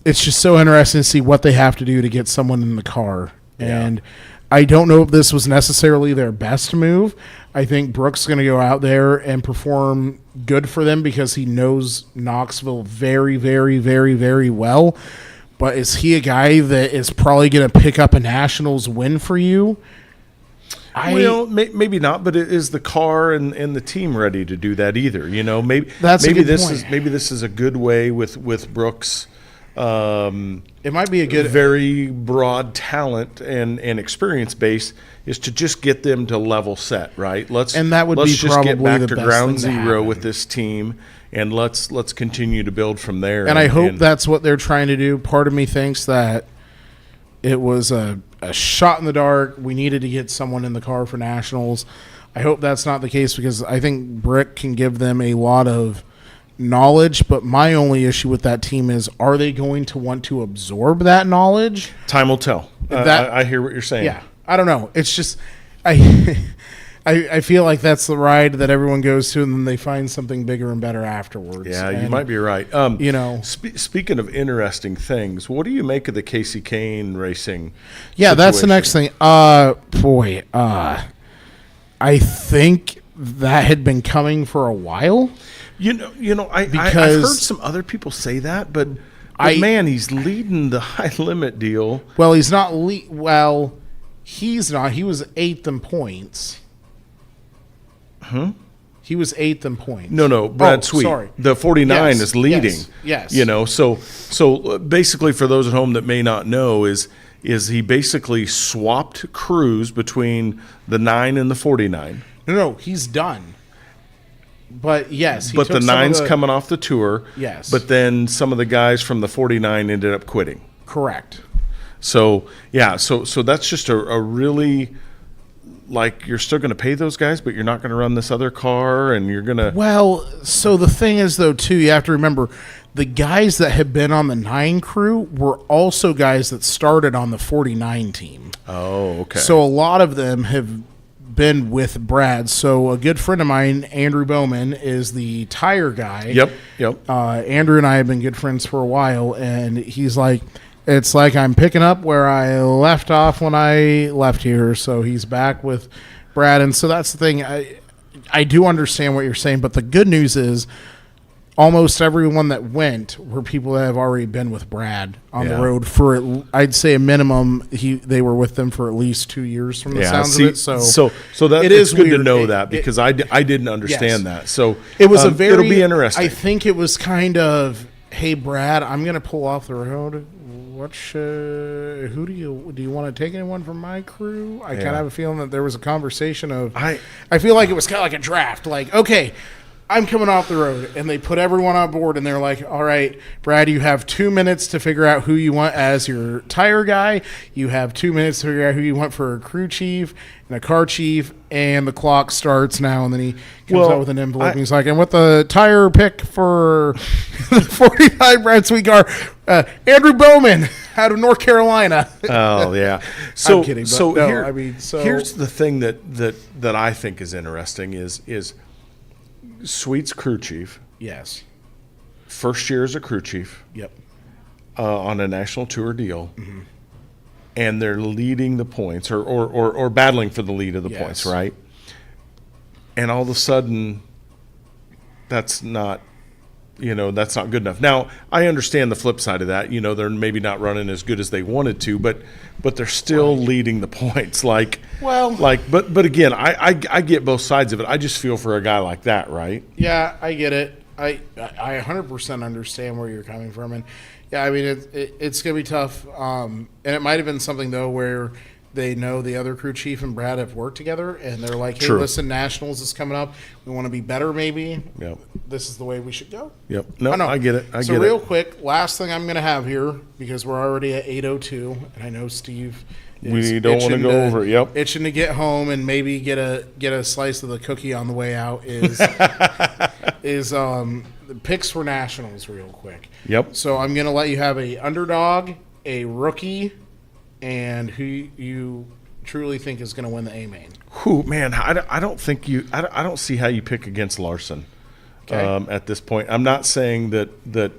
it's just so interesting to see what they have to do to get someone in the car. And I don't know if this was necessarily their best move. I think Brooke's going to go out there and perform good for them because he knows Knoxville very, very, very, very well. But is he a guy that is probably going to pick up a Nationals win for you? Maybe not, but is the car and the team ready to do that either? Maybe this is a good way with Brooks. It might be a good, very broad talent and experience base is to just get them to level set, right? Let's just get back the to best ground thing to zero happen with this team, and let's continue to build from there. And I hope that's what they're trying to do. Part of me thinks that it was a shot in the dark. We needed to get someone in the car for Nationals. I hope that's not the case, because I think Brick can give them a lot of knowledge, but my only issue with that team is, are they going to want to absorb that knowledge? Time will tell. I hear what you're saying. Yeah, I don't know. It's just I feel like that's the ride that everyone goes to, and then they find something bigger and better afterwards. Yeah, you might be right. Speaking of interesting things, what do you make of the Casey Kane racing? Yeah, that's the next thing. I think that had been coming for a while. I've heard some other people say that, but man, he's leading the high limit deal. Well, he's not. He's not. He was 8th in points. He was 8th in points. No, Brad Sweet. Sorry. The 49 is leading. Yes. So basically, for those at home that may not know, is he basically swapped crews between the 9 and the 49? No, he's done. But yes, but the 9's coming off the tour. Yes. But then some of the guys from the 49 ended up quitting. Correct. So that's just a really, like, you're still going to pay those guys, but you're not going to run this other car, and you're going to. Well, so the thing is, though, too, you have to remember the guys that have been on the 9 crew were also guys that started on the 49 team. Oh, okay. So a lot of them have been with Brad. So a good friend of mine, Andrew Bowman, is the tire guy. Yep. Andrew and I have been good friends for a while, and he's like, it's like I'm picking up where I left off when I left here. So he's back with Brad, and so that's the thing. I do understand what you're saying, but the good news is almost everyone that went were people that have already been with Brad on the road for, I'd say a minimum. They were with them for at least 2 years from the sounds of it. So that it is is good to weird. know that because I didn't understand that. So it was it'll be interesting. I think it was kind of, hey Brad, I'm going to pull off the road. Who do you want to take anyone from my crew? I kind of have a feeling that there was a conversation of. I feel like it was kind of like a draft. Like, okay, I'm coming off the road, and they put everyone on board, and they're like, all right, Brad, you have 2 minutes to figure out who you want as your tire guy. You have 2 minutes to figure out who you want for a crew chief and a car chief, and the clock starts now. And then he comes out with an envelope, and he's like, and with the tire pick for the 45 Brad Sweet car, Andrew Bowman out of North Carolina. Oh, yeah. So, I'm kidding. But so, no, here, I mean, so here's the thing that I think is interesting is Sweet's crew chief. Yes. First year as a crew chief. Yep. On a national tour deal. Mm-hmm. And they're leading the points or battling for the lead of the points, right? And all of a sudden, that's not good enough. Now, I understand the flip side of that. They're maybe not running as good as they wanted to, but they're still leading the points. But again, I get both sides of it. I just feel for a guy like that, right? Yeah, I get it. I 100% understand where you're coming from, and yeah, I mean it's gonna be tough. And it might have been something though where they know the other crew chief and Brad have worked together, and they're like, "Hey, listen, Nationals is coming up. We want to be better. Maybe this is the way we should go." Yep. No, I get it. So real quick, last thing I'm going to have here because we're already at 8:02, and I know Steve. We don't want to go over it. Yep. Itching to get home and maybe get a slice of the cookie on the way out is the picks for Nationals real quick. Yep. So I'm going to let you have a underdog, a rookie, and who you truly think is going to win the A-Main. Who, man, I don't think I don't see how you pick against Larson at this point. I'm not saying that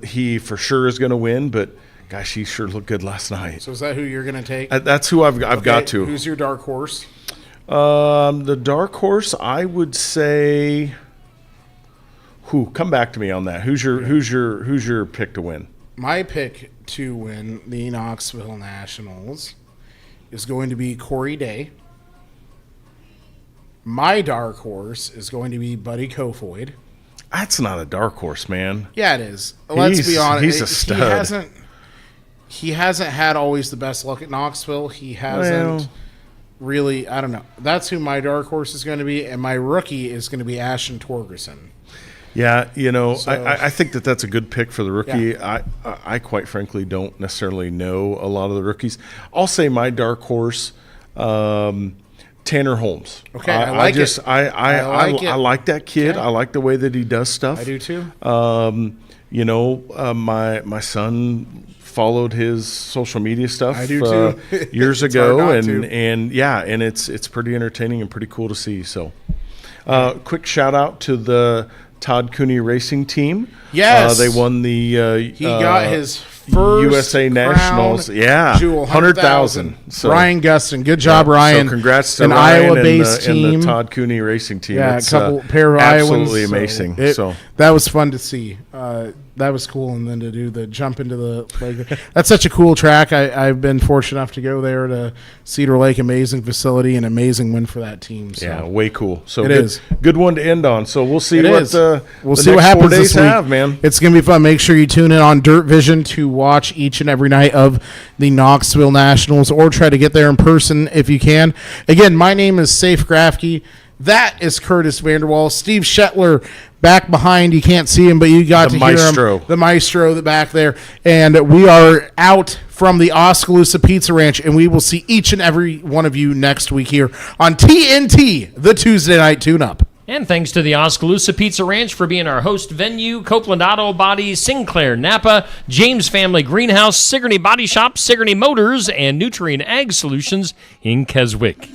he for sure is going to win, but gosh, he sure looked good last night. So is that who you're going to take? That's who I've got to. Who's your dark horse? The dark horse, I would say. Come back to me on that. Who's your pick to win? My pick to win the Knoxville Nationals is going to be Corey Day. My dark horse is going to be Buddy Kofoid. That's not a dark horse, man. Yeah, it is. Let's be honest. He's a stud. He hasn't had always the best luck at Knoxville. He hasn't really. I don't know. That's who my dark horse is going to be, and my rookie is going to be Ashton Torgerson. Yeah, I think that's a good pick for the rookie. Yeah. I quite frankly don't necessarily know a lot of the rookies. I'll say my dark horse, Tanner Holmes. Okay, I like it. I like that kid. Okay. I like the way that he does stuff. I do too. My son followed his social media stuff. I do too. Years ago, and it's pretty entertaining and pretty cool to see. So, quick shout out to the Todd Cooney Racing Team. Yes. They won the he got his first USA Nationals. Yeah. 100,000. So, Ryan Gustin. Good job, Ryan. So congrats to an Ryan Iowa-based team. And the Todd Cooney Racing Team. Yeah, it's, a couple pair of Iowans. Absolutely amazing. That was fun to see. That was cool, and then to do the jump into the that's such a cool track. I've been fortunate enough to go there to Cedar Lake, amazing facility, and amazing win for that team. So. Yeah, way cool. So it is good one to end on. So we'll see what happens this week. Man. It's gonna be fun. Make sure you tune in on Dirt Vision to watch each and every night of the Knoxville Nationals, or try to get there in person if you can. Again, my name is Safe Grafke. That is Curtis Vanderwall. Steve Shetler back behind. You can't see him, but you got to hear him. The maestro back there. And we are out from the Oskaloosa Pizza Ranch, and we will see each and every one of you next week here on TNT, the Tuesday Night Tune-Up. And thanks to the Oskaloosa Pizza Ranch for being our host venue, Copeland Auto Body, Sinclair Napa, James Family Greenhouse, Sigourney Body Shop, Sigourney Motors, and Nutrien Ag Solutions in Keswick.